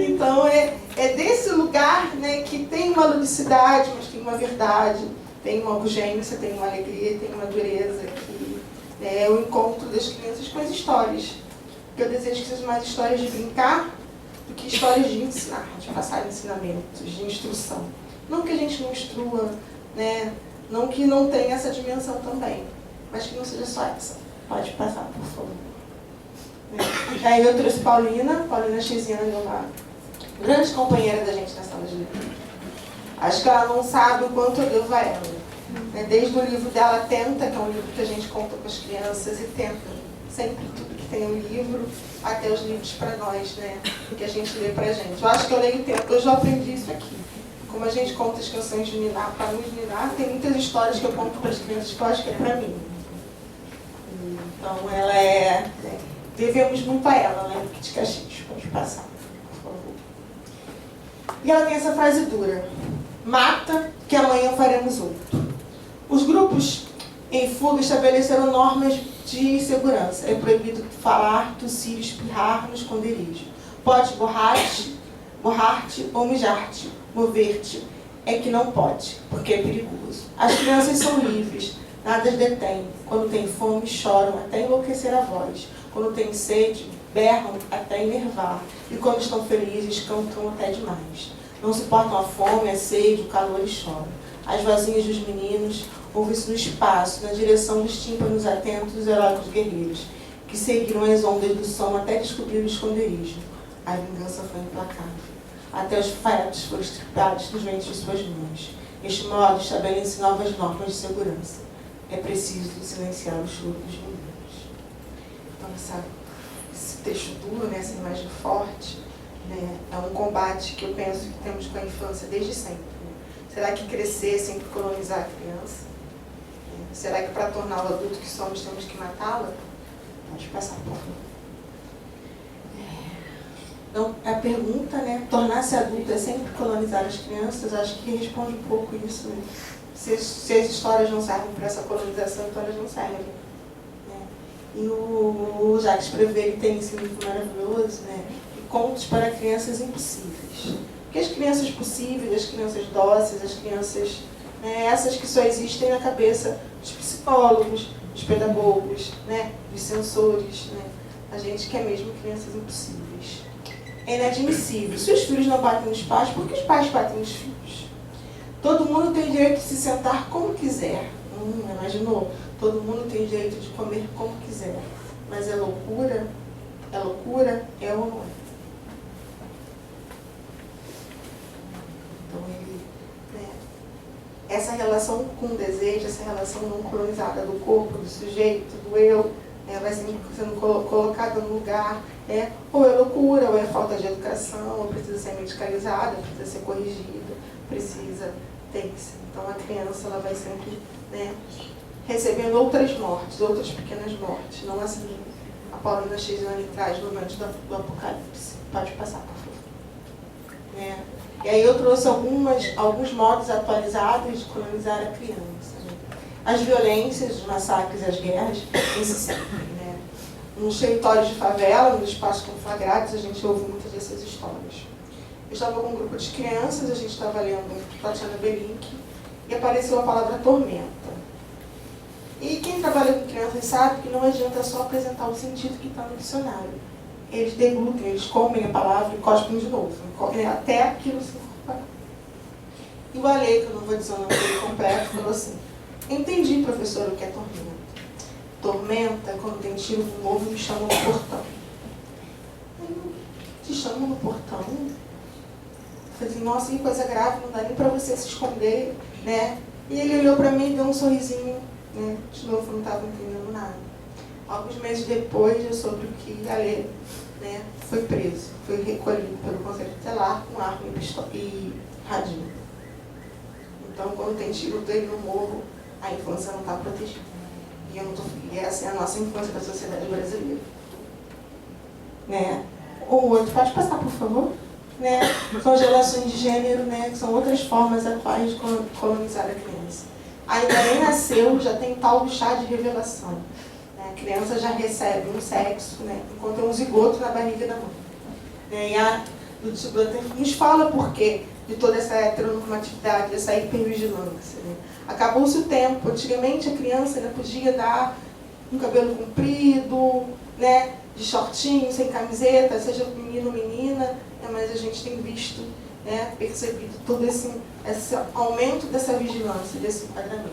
D: Então é desse lugar, né, que tem uma ludicidade, mas tem uma verdade, tem uma urgência, tem uma alegria, tem uma dureza, que é o encontro das crianças com as histórias. Eu desejo que sejam mais histórias de brincar do que histórias de ensinar, de passar ensinamentos, de instrução. Não que a gente não instrua, né? Não que não tenha essa dimensão também, mas que não seja só essa. Pode passar, por favor. Aí eu trouxe Paulina Chesina, uma grande companheira da gente na sala de leitura. Acho que ela não sabe o quanto eu devo a ela. Desde o livro dela, Tenta, que é um livro que a gente conta com as crianças, e tenta sempre tudo que tem no livro, até os livros para nós, né? Que a gente lê pra gente. Eu acho que eu leio Tenta, eu já aprendi isso aqui. Como a gente conta as canções de Ninar para nos ninar, tem muitas histórias que eu conto para as crianças que eu acho que é para mim. Então ela é... devemos muito a ela, né? De Caxias, pode passar, por favor. E ela tem essa frase dura. Mata, que amanhã faremos outro. Os grupos em fuga estabeleceram normas de segurança. É proibido falar, tossir, espirrar no esconderijo. Pode borrar-te ou mijar-te. Mover-te é que não pode, porque é perigoso. As crianças são livres, nada as detém. Quando têm fome, choram até enlouquecer a voz. Quando têm sede, berram até enervar. E quando estão felizes, cantam até demais. Não suportam a fome, a sede, o calor e choram. As vozinhas dos meninos ouvem-se no espaço, na direção dos tímpanos atentos dos heróicos guerreiros, que seguiram as ondas do som até descobrir o esconderijo. A vingança foi implacável. Até os fetos foram estripados nos ventres de suas mãos. Este modo estabelece novas normas de segurança. É preciso silenciar o choro dos meninos. Então, esse texto duro, né, essa imagem forte, né, é um combate que eu penso que temos com a infância desde sempre. Né? Será que crescer é sempre colonizar a criança? Será que para torná-la adulto que somos temos que matá-la? Pode passar, por favor. Então, a pergunta, né, tornar-se adulto é sempre colonizar as crianças, acho que responde um pouco isso. Né? Se as histórias não servem para essa colonização, então elas não servem. Né? E o Jacques Prévert tem esse livro maravilhoso, né, Contos para Crianças Impossíveis. Porque as crianças possíveis, as crianças dóceis, as crianças, né, essas que só existem na cabeça dos psicólogos, dos pedagogos, né, dos censores, né, a gente quer mesmo crianças impossíveis. É inadmissível. Se os filhos não batem nos pais, por que os pais batem nos filhos? Todo mundo tem direito de se sentar como quiser. Imaginou? Todo mundo tem direito de comer como quiser. Mas é loucura? É loucura? É ou não é? Então, né, essa relação com o desejo, essa relação não colonizada do corpo, do sujeito, do eu, vai sendo colocada no lugar, ou é loucura, ou é falta de educação, ou precisa ser medicalizada, precisa ser corrigida, precisa ter-se. Então a criança ela vai sempre, né, recebendo outras mortes, outras pequenas mortes, não assim a Paulina Chesina traz no momento do Apocalipse. Pode passar, por favor. E aí eu trouxe alguns modos atualizados de colonizar a criança. Né? As violências, os massacres, as guerras, esse sempre, né? Nos territórios de favela, nos espaços conflagrados, a gente ouve muitas dessas histórias. Eu estava com um grupo de crianças, a gente estava lendo Tatiana Belink, e apareceu a palavra tormenta. E quem trabalha com crianças sabe que não adianta só apresentar o sentido que está no dicionário. Eles deglutem, eles comem a palavra e cospem de novo, até aquilo se incorporar. E o Ale, que eu não vou dizer o nome dele completo, falou assim: entendi, professor, o que é tormenta. Tormenta é quando tem tiro no morro e me chamam no portão. Te chamam no portão? Eu falei assim, nossa, que coisa grave, não dá nem para você se esconder, né? E ele olhou para mim e deu um sorrisinho, né? De novo, eu não estava entendendo nada. Alguns meses depois, eu soube que Ale, né, foi preso, foi recolhido pelo Conselho Tutelar com arma e radinho. Então, quando tem tiro dele no morro, a infância não está protegida. E essa é a nossa infância da sociedade brasileira. Né? O outro, pode passar, por favor? né, são as relações de gênero, né, que são outras formas atuais de colonizar a criança. Ainda nem nasceu, já tem tal do chá de revelação. Né, a criança já recebe um sexo, né, enquanto é um zigoto na barriga da mãe. Né, e a Ludwig Butler nos fala por quê de toda essa heteronormatividade, essa hipervigilância. Né. Acabou-se o tempo. Antigamente a criança ainda podia dar um cabelo comprido, né, de shortinho, sem camiseta, seja menino ou menina, né, mas a gente tem visto, né, percebido todo esse aumento dessa vigilância, desse enquadramento.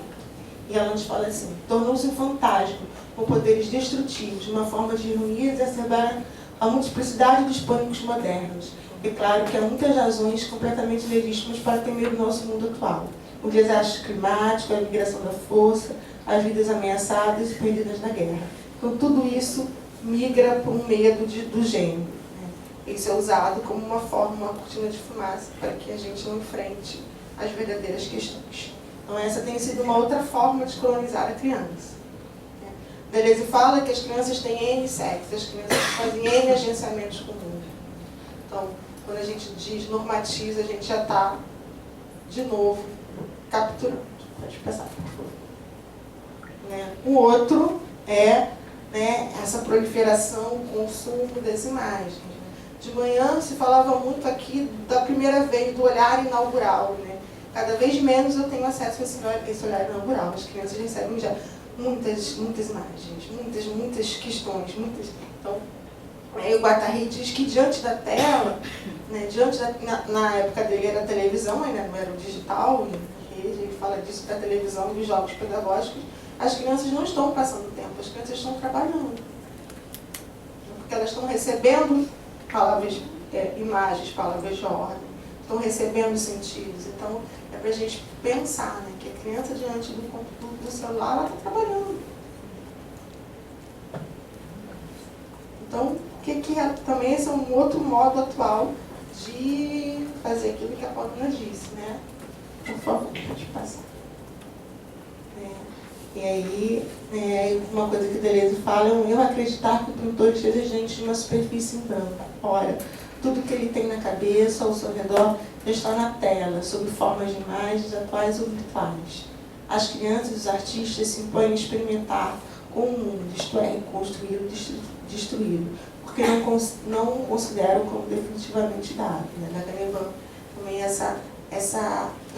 D: E ela nos fala assim: tornou-se um fantasma com poderes destrutivos, uma forma de ironia exacerbada a multiplicidade dos pânicos modernos. É claro que há muitas razões completamente legítimas para temer o nosso mundo atual. O desastre climático, a migração da força, as vidas ameaçadas e perdidas na guerra. Então, tudo isso migra para um medo do gênero. Né? Isso é usado como uma forma, uma cortina de fumaça, para que a gente não enfrente as verdadeiras questões. Então, essa tem sido uma outra forma de colonizar a criança. Né? Deleuze fala que as crianças têm N sexos, as crianças fazem N agenciamentos com o mundo. Então, quando a gente diz normatiza, a gente já está, de novo, capturando. Pode passar, por favor. Né? O outro é, né, essa proliferação, o consumo das imagens. De manhã se falava muito aqui da primeira vez, do olhar inaugural. Né? Cada vez menos eu tenho acesso a esse olhar inaugural. As crianças recebem já muitas imagens, muitas questões. Então, o Guattari diz que diante da tela, né, na época dele era a televisão, ainda não era o digital, ele fala disso da televisão e dos jogos pedagógicos. As crianças não estão passando tempo, as crianças estão trabalhando. Porque elas estão recebendo palavras, imagens, palavras de ordem, estão recebendo sentidos. Então, é para a gente pensar, né, que a criança diante do celular, ela está trabalhando. Então, também esse é um outro modo atual de fazer aquilo que a Paulina disse, né? Por favor, pode passar. E aí, uma coisa que Deleuze fala é um erro acreditar que o pintor esteja diante de uma superfície em branco. Ora, tudo que ele tem na cabeça, ao seu redor, já está na tela, sob formas de imagens atuais ou virtuais. As crianças e os artistas se impõem a experimentar com o mundo, isto é, reconstruí-lo, destruí-lo, porque não o consideram como definitivamente dado. Né? Na Ganevan também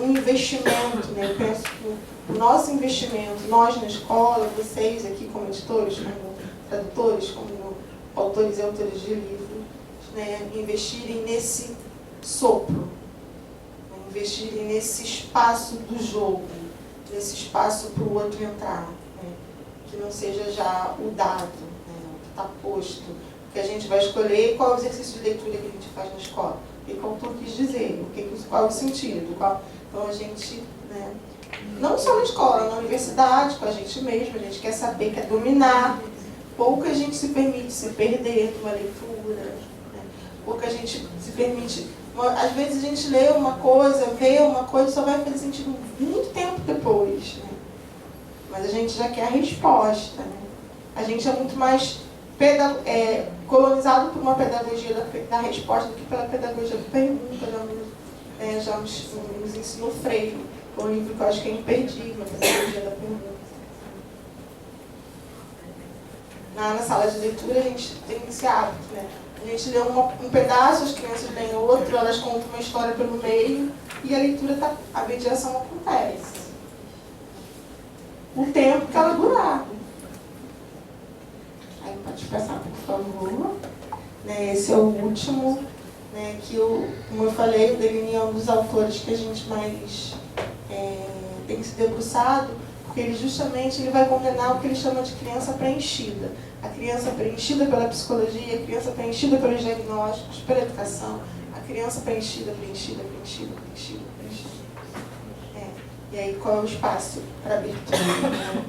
D: um investimento, né? Eu penso que o nosso investimento, nós na escola, vocês aqui como editores, como tradutores, como autores e autores de livros, né? Investirem nesse sopro, né? Investirem nesse espaço do jogo, nesse espaço para o outro entrar, né? Que não seja já o dado, né? O que está posto, que a gente vai escolher qual é o exercício de leitura que a gente faz na escola. O que o autor quis dizer, qual é o sentido. Então a gente, né, não só na escola, na universidade, com a gente mesmo, a gente quer saber, quer dominar. Pouco a gente se permite se perder numa leitura, né? Pouco a gente se permite. Às vezes a gente lê uma coisa, vê uma coisa, só vai fazer sentido muito tempo depois. Né? Mas a gente já quer a resposta. Né? A gente é muito mais colonizado por uma pedagogia da resposta do que pela pedagogia da pergunta. Já nos ensinou Freire, um livro que eu acho que é imperdível, a pedagogia da pergunta. Na sala de leitura a gente tem esse hábito, né? A gente lê um pedaço, as crianças leem outro, elas contam uma história pelo meio e a leitura, a mediação acontece. O tempo que ela durar. Aí pode passar, por favor. Né, esse é o último, né, que, como eu falei, o Deligny é um dos autores que a gente mais tem se debruçado, porque ele vai condenar o que ele chama de criança preenchida. A criança preenchida pela psicologia, a criança preenchida pelos diagnósticos, pela educação, a criança preenchida. E aí, qual é o espaço para abertura? Né?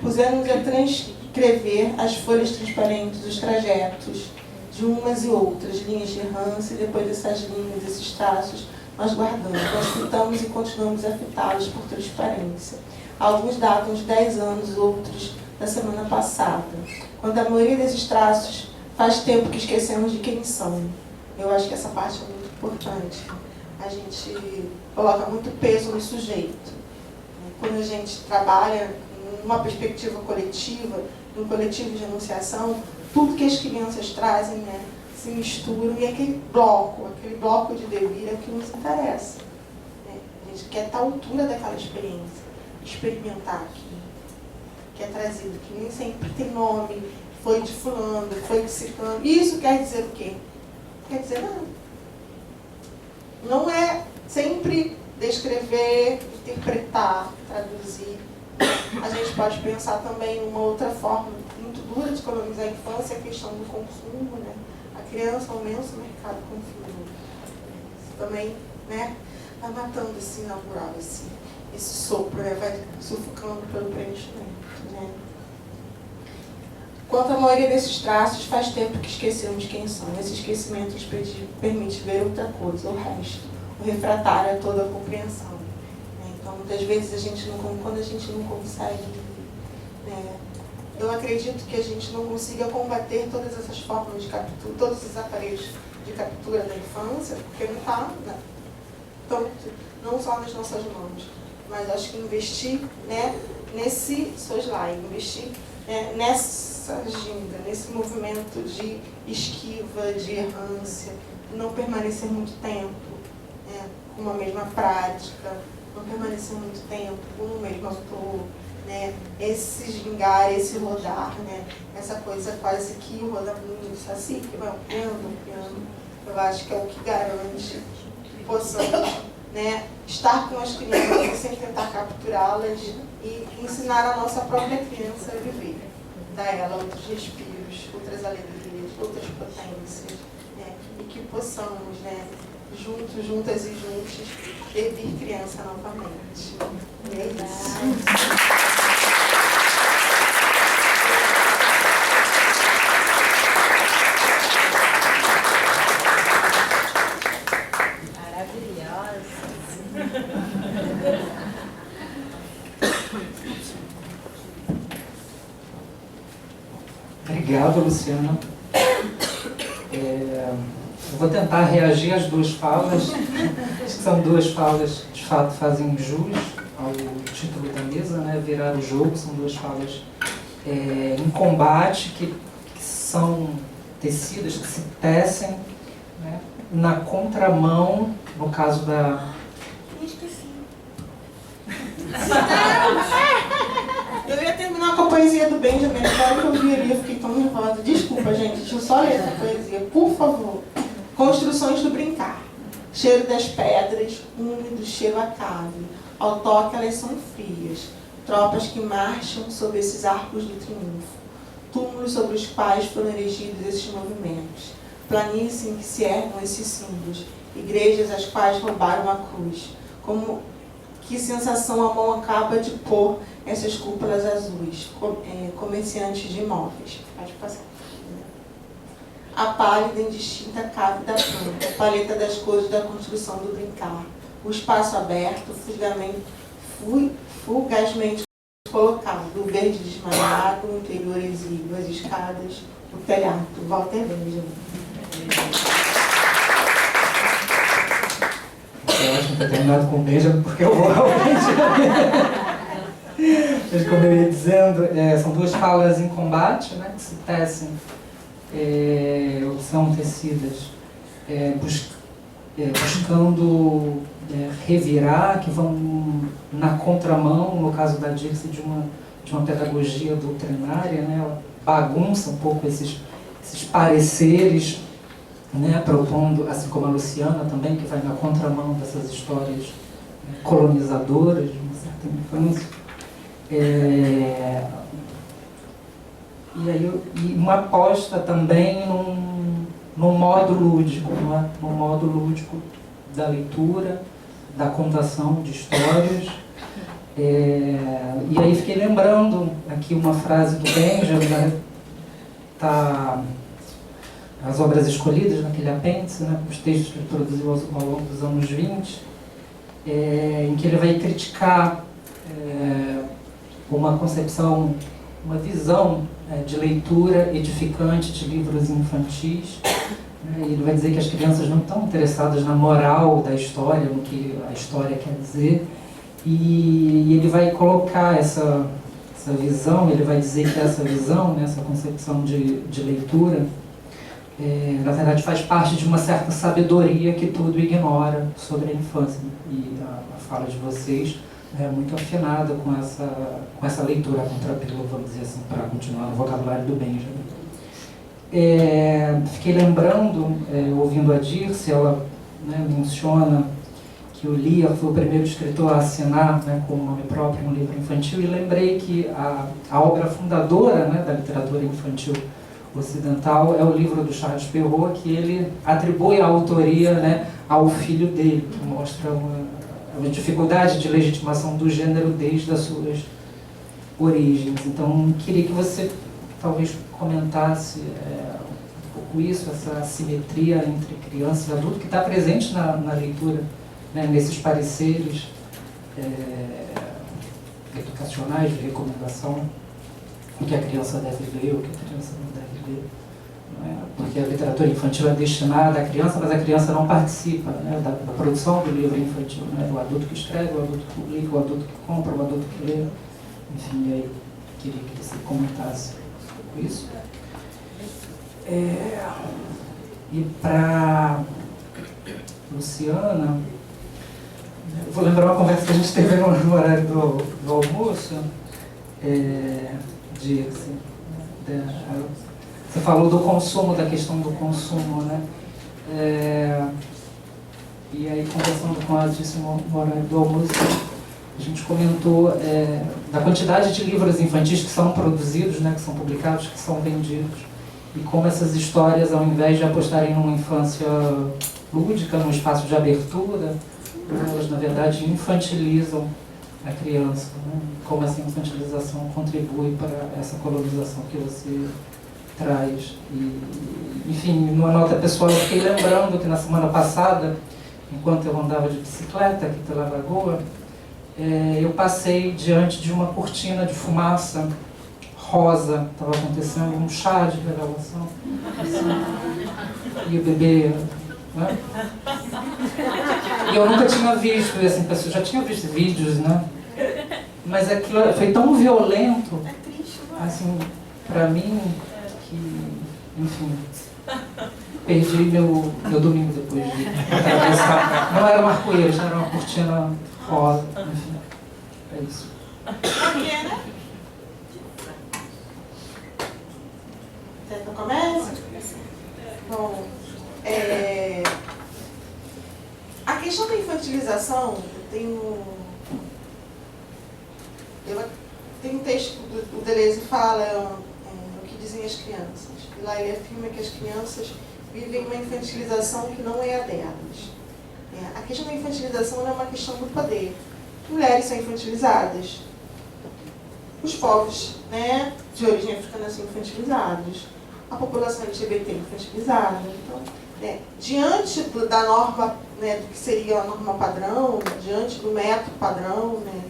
D: Pusemos a transcrever as folhas transparentes, os trajetos de umas e outras, linhas de Hans, e depois dessas linhas, esses traços, nós guardamos, nós fitamos e continuamos a fitá-los por transparência. Alguns datam de 10 anos, outros da semana passada. Quando a maioria desses traços faz tempo que esquecemos de quem são. Eu acho que essa parte é muito importante. A gente coloca muito peso no sujeito. Quando a gente trabalha numa perspectiva coletiva, num coletivo de enunciação, tudo que as crianças trazem, né, se misturam e aquele bloco de devir é o que nos interessa. Né? A gente quer estar à altura daquela experiência, experimentar aquilo que é trazido, que nem sempre tem nome, foi de fulano, foi de ciclano. Isso quer dizer o quê? Quer dizer nada. Não é sempre descrever, interpretar, traduzir. A gente pode pensar também uma outra forma muito dura de colonizar a infância, a questão do consumo, né? A criança é um imenso mercado consumidor. Isso também, né, vai matando esse inaugural, esse sopro, né? Vai sufocando pelo preenchimento, né? Quanto à maioria desses traços, faz tempo que esquecemos quem são. Esse esquecimento nos permite ver outra coisa, o resto. O refratário é toda a compreensão. Então, muitas vezes, quando a gente não consegue, né, eu acredito que a gente não consiga combater todas essas formas de captura, todos esses aparelhos de captura da infância, porque não está, né, não só nas nossas mãos, mas acho que investir, né, nesse soslaio, investir, né, nessa ginga, nesse movimento de esquiva, de errância, não permanecer muito tempo, né, com uma mesma prática, não permanecer muito tempo com o mesmo autor, né, esse gingar, esse rodar, né, essa coisa quase que o rodamundo, assim, que vai ampliando, eu acho que é o que garante que possamos, né, estar com as crianças sem tentar capturá-las e ensinar a nossa própria criança a viver, dar a ela outros respiros, outras alegrias, outras potências, né, e que possamos, né, juntos, juntas e juntos, devir criança novamente. E é isso.
A: Obrigado, Luciana. Eu vou tentar reagir às duas falas. Acho que são duas falas que, de fato, fazem jus ao título da mesa, né? Virar o jogo. São duas falas em combate, que são tecidas, que se tecem, né, na contramão, no caso da...
D: Eu ia terminar com a poesia do Benjamin, agora que eu vi ali, eu fiquei tão nervosa. Desculpa, gente, deixa eu só ler essa poesia, por favor. Construções do brincar. Cheiro das pedras, úmido, cheiro a cave. Ao toque elas são frias. Tropas que marcham sob esses arcos do triunfo. Túmulos sobre os quais foram erigidos esses movimentos. Planícies em que se ergam esses símbolos. Igrejas às quais roubaram a cruz. Como que sensação a mão acaba de pôr essas cúpulas azuis, comerciantes de imóveis. Pode passar. A pálida e indistinta cave da planta, paleta das cores da construção do brincar, o espaço aberto, fugazmente colocado, o verde desmaiado, o interior exíguo, as escadas, o telhado. Walter Benjamin.
A: Eu acho que não ter terminado com o Benjamin, porque eu vou realmente... Mas, como eu ia dizendo, são duas falas em combate, né, que se tecem, ou são tecidas, buscando revirar, que vão na contramão, no caso da Dirce, de uma pedagogia doutrinária, né, ela bagunça um pouco esses pareceres, né, propondo, assim como a Luciana também, que vai na contramão dessas histórias colonizadoras de uma certa infância. E uma aposta também num modo lúdico, não é? Num modo lúdico da leitura, da contação de histórias. E aí fiquei lembrando aqui uma frase do Benjamin, né? Tá, as obras escolhidas naquele apêndice, né? Os textos que ele produziu ao longo dos anos 20, em que ele vai criticar uma concepção, uma visão de leitura edificante de livros infantis, Ele vai dizer que as crianças não estão interessadas na moral da história, no que a história quer dizer, e ele vai colocar essa visão, ele vai dizer que essa visão, né, essa concepção de leitura, na verdade faz parte de uma certa sabedoria que tudo ignora sobre a infância. E a fala de vocês é muito afinada com essa leitura contrapelo, vamos dizer assim, para continuar no vocabulário do Benjamin. Fiquei lembrando, ouvindo a Dirce, ela, né, menciona que o Lear foi o primeiro escritor a assinar, né, com o nome próprio um livro infantil, e lembrei que a obra fundadora, né, da literatura infantil ocidental é o livro do Charles Perrault, que ele atribui a autoria, né, ao filho dele, que mostra uma dificuldade de legitimação do gênero desde as suas origens. Então, queria que você talvez comentasse um pouco isso, essa assimetria entre criança e adulto, que está presente na leitura, né, nesses pareceres educacionais de recomendação, o que a criança deve ler, o que a criança não deve ler. Não é? Porque a literatura infantil é destinada à criança, mas a criança não participa, né, da produção do livro infantil. Né? O adulto que escreve, o adulto que publica, o adulto que compra, o adulto que lê. Enfim, aí queria que você comentasse um pouco isso. E para Luciana, eu vou lembrar uma conversa que a gente teve no horário do almoço, você falou do consumo, da questão do consumo, né? E aí, conversando com a Dirce no horário do almoço, a gente comentou da quantidade de livros infantis que são produzidos, né, que são publicados, que são vendidos, e como essas histórias, ao invés de apostarem numa infância lúdica, num espaço de abertura, elas, na verdade, infantilizam a criança, né? Como essa infantilização contribui para essa colonização que você traz. Enfim, numa nota pessoal, eu fiquei lembrando que na semana passada, enquanto eu andava de bicicleta aqui pela Lagoa, eu passei diante de uma cortina de fumaça rosa. Estava acontecendo um chá de revelação. Assim, e o bebê... Né? E eu nunca tinha visto, assim, eu já tinha visto vídeos, né? Mas aquilo foi tão violento, assim, pra mim, que, enfim, perdi meu domingo depois de atravessar. Não era um arco-íris, era uma cortina rosa, enfim, é isso.
D: Quer que eu comece? Bom, a questão da infantilização, eu tenho um texto que o Deleuze fala, o que dizem as crianças. E lá ele afirma que as crianças vivem uma infantilização que não é a delas. A questão da infantilização é uma questão do poder. Mulheres são infantilizadas. Os povos, né, de origem africana são infantilizados. A população LGBT infantilizada. Então, diante da norma, né, do que seria a norma padrão, diante do método padrão, né,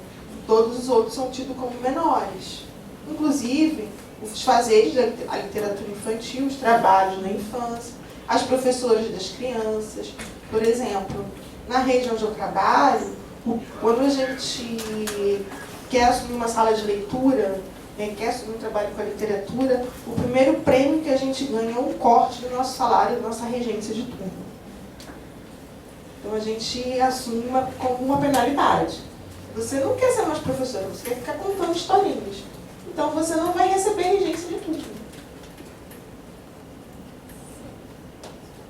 D: todos os outros são tidos como menores. Inclusive, os fazeres da literatura infantil, os trabalhos na infância, as professoras das crianças. Por exemplo, na rede onde eu trabalho, quando a gente quer assumir uma sala de leitura, quer assumir um trabalho com a literatura, o primeiro prêmio que a gente ganha é um corte do nosso salário, da nossa regência de turno. Então a gente assume como uma penalidade. Você não quer ser mais professora, você quer ficar contando historinhas. Então você não vai receber regência de turno.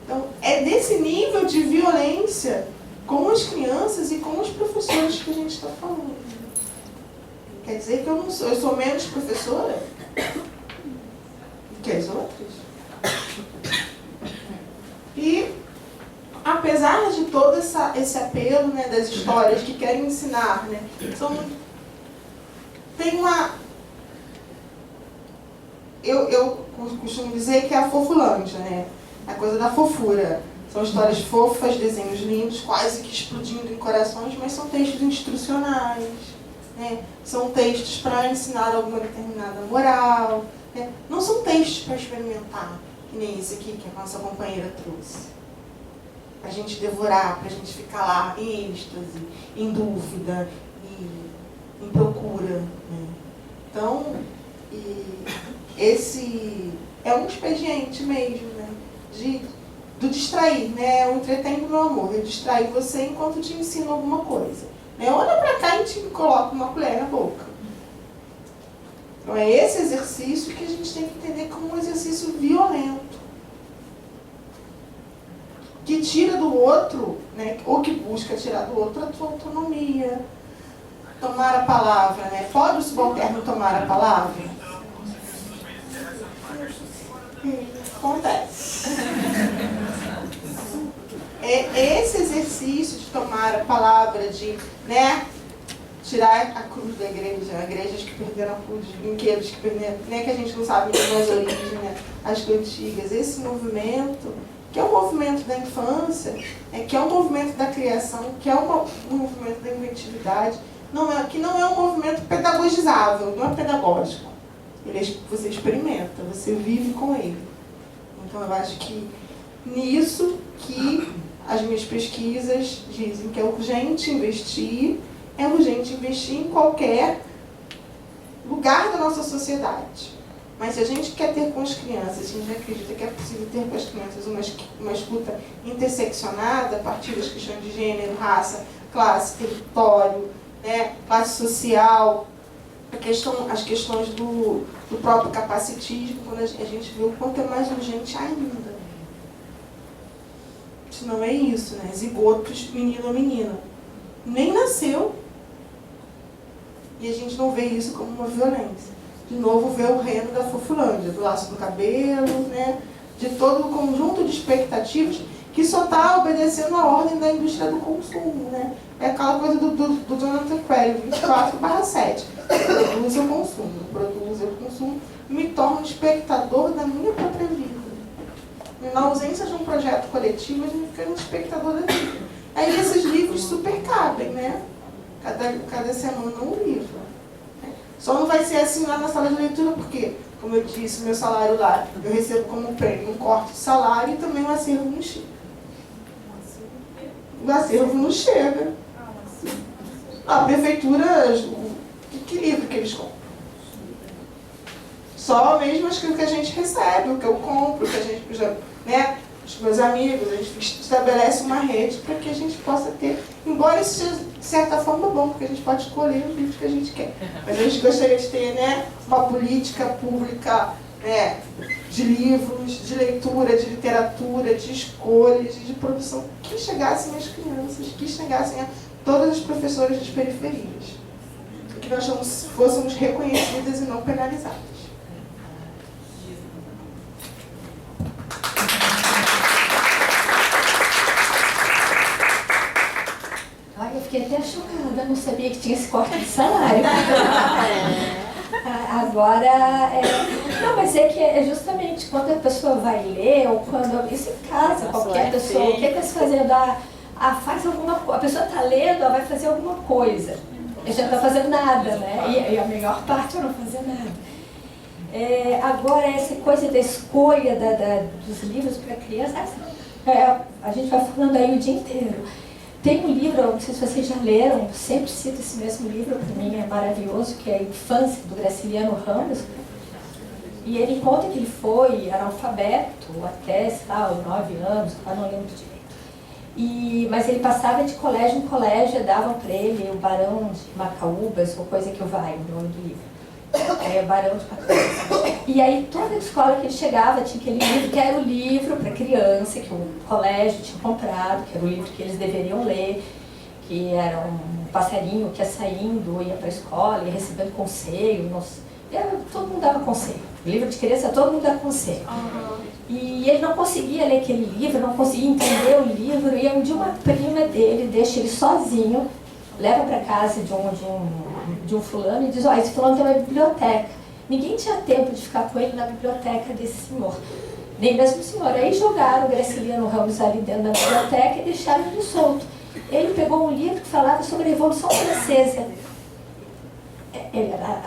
D: Então é desse nível de violência com as crianças e com os professores que a gente está falando. Quer dizer que eu sou menos professora que as outras. E, apesar de todo esse apelo, né, das histórias que querem ensinar, né, tem uma... Eu costumo dizer que é a fofulândia, né, a coisa da fofura. São histórias fofas, desenhos lindos, quase que explodindo em corações, mas são textos instrucionais. São textos para ensinar alguma determinada moral, não são textos para experimentar, que nem esse aqui que a nossa companheira trouxe. Para a gente devorar, para a gente ficar lá em êxtase, em dúvida, em procura. Né? Então, esse é um expediente mesmo, né? Do distrair, né? Eu entretendo meu amor, eu distrair você enquanto te ensino alguma coisa. Né? Olha para cá e te coloca uma colher na boca. Então é esse exercício que a gente tem que entender como um exercício violento. Que tira do outro, né? Ou que busca tirar do outro a sua autonomia. Tomar a palavra, né? Pode o subalterno tomar a palavra? Acontece. É esse exercício de tomar a palavra, de, né, tirar a cruz da igreja, igrejas que perderam a cruz, brinquedos que perderam, né, que a gente não sabe as origens, né, as antigas. Esse movimento, que é um movimento da infância, que é um movimento da criação, que é um movimento da inventividade, que não é um movimento pedagogizável, não é pedagógico. Você experimenta, você vive com ele. Então eu acho que nisso que as minhas pesquisas dizem que é urgente investir em qualquer lugar da nossa sociedade. Mas se a gente quer ter com as crianças, se a gente acredita que é possível ter com as crianças uma escuta interseccionada a partir das questões de gênero, raça, classe, território, né, classe social, as questões do próprio capacitismo, quando a gente vê o quanto é mais urgente ainda. Se não é isso, né? Zigotos, menino ou menina. Nem nasceu. E a gente não vê isso como uma violência. De novo, vê o reino da fofulândia, do laço do cabelo, né? De todo o conjunto de expectativas que só está obedecendo à ordem da indústria do consumo, né? É aquela coisa do Jonathan Quayle, 24/7. Produz eu consumo, produz eu consumo, me torno um espectador da minha própria vida. E na ausência de um projeto coletivo, a gente fica um espectador da vida. Aí esses livros super cabem, né? Cada semana um livro. Só não vai ser assim lá na sala de leitura, porque, como eu disse, meu salário lá, eu recebo como prêmio um corte de salário e também o acervo não chega. O acervo não chega. A prefeitura, que livro que eles compram? Só mesmo as que a gente recebe, o que eu compro, o que a gente já, né? Os meus amigos, a gente estabelece uma rede para que a gente possa ter, embora isso seja de certa forma bom, porque a gente pode escolher os livros que a gente quer. Mas a gente gostaria de ter, né, uma política pública, né, de livros, de leitura, de literatura, de escolhas, de produção, que chegassem às crianças, que chegassem a todas as professoras das periferias. Que nós fôssemos reconhecidas e não penalizadas.
B: Ai, eu fiquei até chocada, não sabia que tinha esse corte de salário. Agora, não, mas é que é justamente quando a pessoa vai ler, ou quando, isso em casa, qualquer pessoa, o que está se fazendo? Faz alguma coisa, a pessoa está lendo, ela vai fazer alguma coisa. Ela já não está fazendo nada, né? E a melhor parte é não fazer nada. Agora, essa coisa da escolha dos livros para criança, a gente vai falando aí o dia inteiro. Tem um livro, não sei se vocês já leram, eu sempre cito esse mesmo livro, para mim é maravilhoso, que é A Infância, do Graciliano Ramos. E ele conta que ele foi analfabeto até, sei lá, 9 anos, eu não lembro direito. Mas ele passava de colégio em colégio, davam para ele o Barão de Macaúbas, ou coisa que vai, o nome do livro. Barão de Macaúbas. E aí toda escola que ele chegava tinha aquele livro, que era o livro para criança, que o colégio tinha comprado, que era o livro que eles deveriam ler, que era um passarinho que ia saindo, ia para a escola, ia recebendo conselho. Todo mundo dava conselho. Livro de criança, todo mundo dava conselho. E ele não conseguia ler aquele livro, não conseguia entender o livro, e um dia uma prima dele deixa ele sozinho, leva para casa de um fulano e diz, esse fulano tem uma biblioteca. Ninguém tinha tempo de ficar com ele na biblioteca desse senhor, nem mesmo o senhor. Aí jogaram o Graciliano Ramos ali dentro da biblioteca e deixaram ele solto. Ele pegou um livro que falava sobre a Revolução Francesa. Ele era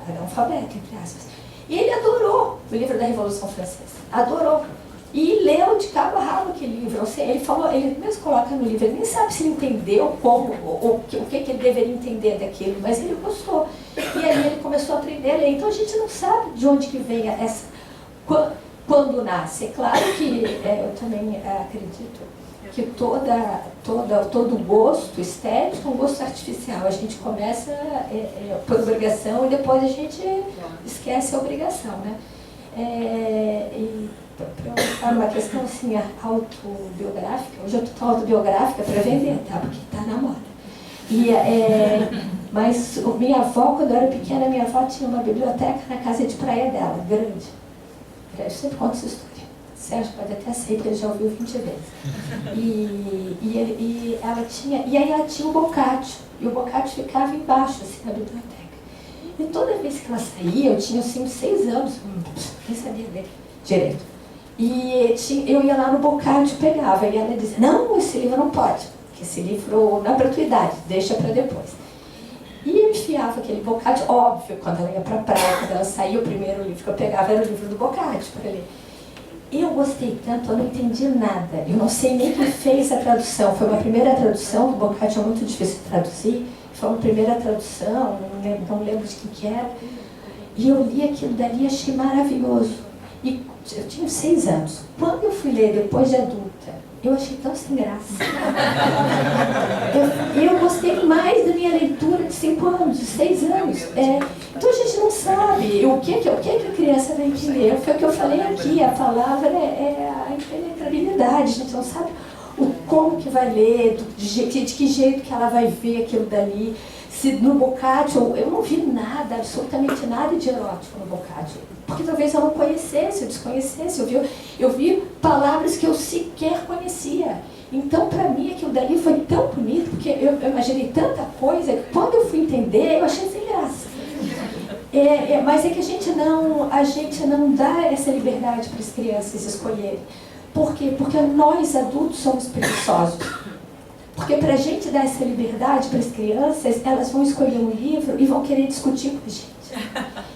B: analfabeto, entre aspas. E ele adorou o livro da Revolução Francesa, adorou. E leu de cabo a rabo aquele livro. Ou seja, ele falou, ele mesmo coloca no livro, ele nem sabe se ele entendeu como, o que ele deveria entender daquilo, mas ele gostou. E aí ele começou a aprender a ler. Então a gente não sabe de onde que vem essa... Quando nasce. É claro que eu também acredito que todo gosto estético é um gosto artificial. A gente começa por obrigação e depois a gente esquece a obrigação, né? Uma questão assim, autobiográfica. Hoje eu estou tão autobiográfica para vender, tá? Porque está na moda. Mas minha avó, quando eu era pequena, minha avó tinha uma biblioteca na casa de praia dela, grande. Eu sempre conto essa história. Sérgio pode até sair, porque ele já ouviu 20 vezes. E aí ela tinha o Boccaccio, e o Boccaccio ficava embaixo, assim, na biblioteca. E toda vez que ela saía, eu tinha assim, 6 anos, nem sabia ler direito. E eu ia lá no Boccaccio, pegava, e ela dizia, não, esse livro não pode, porque esse livro não é para a tua idade, deixa para depois. E eu enfiava aquele Boccaccio, óbvio, quando ela ia para a praia, quando ela saía, o primeiro livro que eu pegava era o livro do Boccaccio para ler. Eu gostei tanto, eu não entendi nada. Eu não sei nem quem fez a tradução. Foi uma primeira tradução, do Boccaccio é muito difícil de traduzir. Foi uma primeira tradução, não lembro de quem que era. E eu li aquilo dali e achei maravilhoso. E eu tinha 6 anos. Quando eu fui ler depois de adulta, eu achei tão sem graça. Eu gostei mais da minha leitura de 5 anos, de 6 anos. Então a gente não sabe o que a criança vai entender. Foi o que eu falei aqui, a palavra é a impenetrabilidade. A gente não sabe como que vai ler, de que jeito que ela vai ver aquilo dali. Se no Boccaccio, eu não vi nada, absolutamente nada de erótico no Boccaccio. Porque talvez eu não conhecesse, eu desconhecesse. Eu vi palavras que eu sequer conhecia. Então, para mim, aquilo dali foi tão bonito, porque eu imaginei tanta coisa, que quando eu fui entender, eu achei sem graça. Mas é que a gente não dá essa liberdade para as crianças escolherem. Por quê? Porque nós, adultos, somos preguiçosos. Porque para a gente dar essa liberdade para as crianças, elas vão escolher um livro e vão querer discutir com a gente.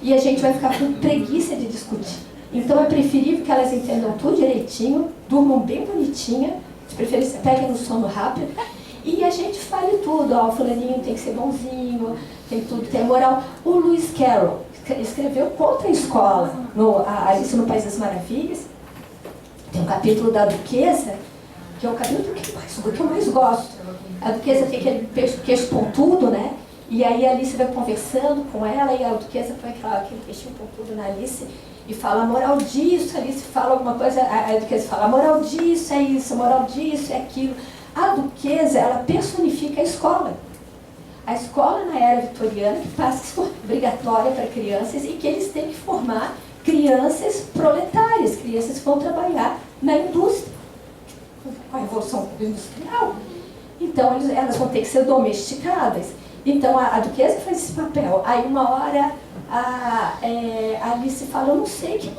B: E a gente vai ficar com preguiça de discutir. Então é preferível que elas entendam tudo direitinho, durmam bem bonitinha, de preferência peguem no sono rápido, e a gente fale tudo. Ó, o fulaninho tem que ser bonzinho, tem tudo, tem moral. O Lewis Carroll escreveu contra a escola, Alice no País das Maravilhas. Tem um capítulo da Duquesa, que é o capítulo que eu mais gosto. A Duquesa tem aquele queixo pontudo, né? E aí a Alice vai conversando com ela, e a Duquesa põe aquele queixinho pontudo na Alice e fala a moral disso. A Alice fala alguma coisa, a Duquesa fala a moral disso, é isso, a moral disso, é aquilo. A Duquesa, ela personifica a escola. A escola na era vitoriana, que passa a ser obrigatória para crianças e que eles têm que formar crianças proletárias, crianças que vão trabalhar na indústria. Com a Revolução Industrial. Então, elas vão ter que ser domesticadas. Então, a Duquesa faz esse papel. Aí, uma hora, a Alice fala, eu não sei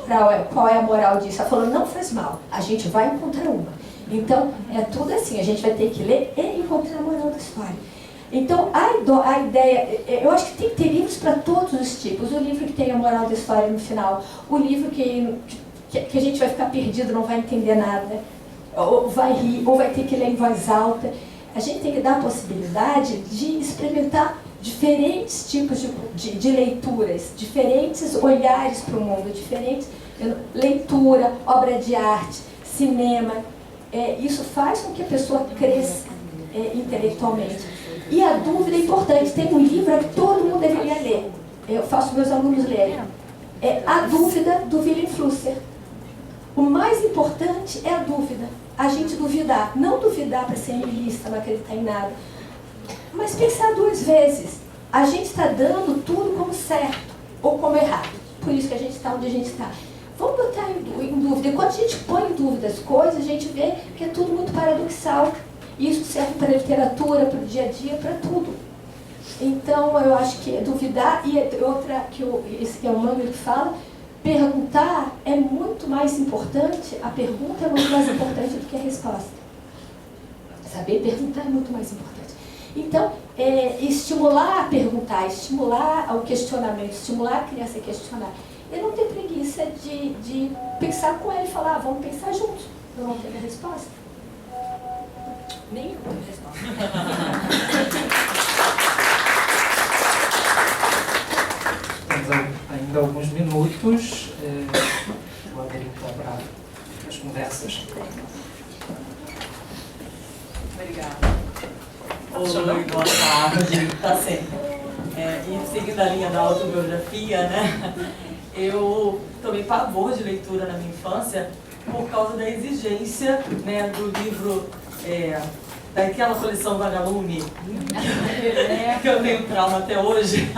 B: qual é a moral disso. Ela falou, não faz mal, a gente vai encontrar uma. Então, é tudo assim, a gente vai ter que ler e encontrar a moral da história. Então, a ideia, eu acho que tem que ter livros para todos os tipos. O livro que tem a moral da história no final, o livro que a gente vai ficar perdido, não vai entender nada, ou vai rir, ou vai ter que ler em voz alta. A gente tem que dar a possibilidade de experimentar diferentes tipos de leituras, diferentes olhares para o mundo, diferentes leitura, obra de arte, cinema. Isso faz com que a pessoa cresça intelectualmente. E a dúvida é importante. Tem um livro que todo mundo deveria ler. Eu faço meus alunos lerem. A Dúvida, do Wilhelm Flusser. O mais importante é a dúvida. A gente duvidar. Não duvidar para ser niilista, não acreditar em nada. Mas pensar 2 vezes. A gente está dando tudo como certo ou como errado. Por isso que a gente está onde a gente está. Vamos botar em dúvida. E quando a gente põe em dúvida as coisas, a gente vê que é tudo muito paradoxal. E isso serve para a literatura, para o dia a dia, para tudo. Então, eu acho que duvidar, e outra, esse é o Mangel que fala, perguntar é muito mais importante, a pergunta é muito mais importante do que a resposta. Saber perguntar é muito mais importante. Então, estimular a perguntar, estimular o questionamento, estimular a criança a questionar. e não ter preguiça de pensar com ele e falar, vamos pensar juntos. Eu não tenho a resposta. Nem eu tenho a resposta.
A: Temos ainda alguns minutos. Vou abrir então para as conversas.
E: Obrigada. Oi, boa tarde. Tá sempre. E seguindo a linha da autobiografia, né? Eu tomei pavor de leitura na minha infância por causa da exigência, né, do livro, daquela coleção Vagalume, que eu tenho trauma até hoje,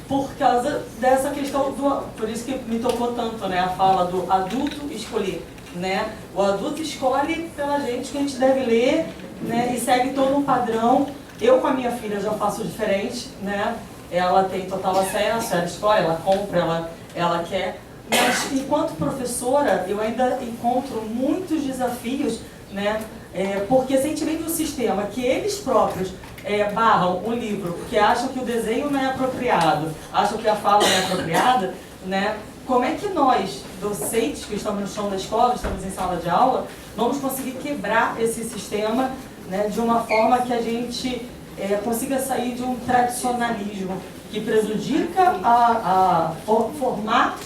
E: por causa dessa questão, por isso que me tocou tanto, né, a fala do adulto escolher. Né? O adulto escolhe pela gente que a gente deve ler, né, e segue todo um padrão. Eu com a minha filha já faço diferente, né? Ela tem total acesso, ela escolhe, ela compra, ela quer. Mas enquanto professora eu ainda encontro muitos desafios, né? Porque se a gente vem do sistema que eles próprios barram o livro, porque acham que o desenho não é apropriado, acham que a fala não é apropriada, né? Como é que nós, docentes que estamos no chão da escola, estamos em sala de aula, vamos conseguir quebrar esse sistema, né, de uma forma que a gente consiga sair de um tradicionalismo que prejudica a formar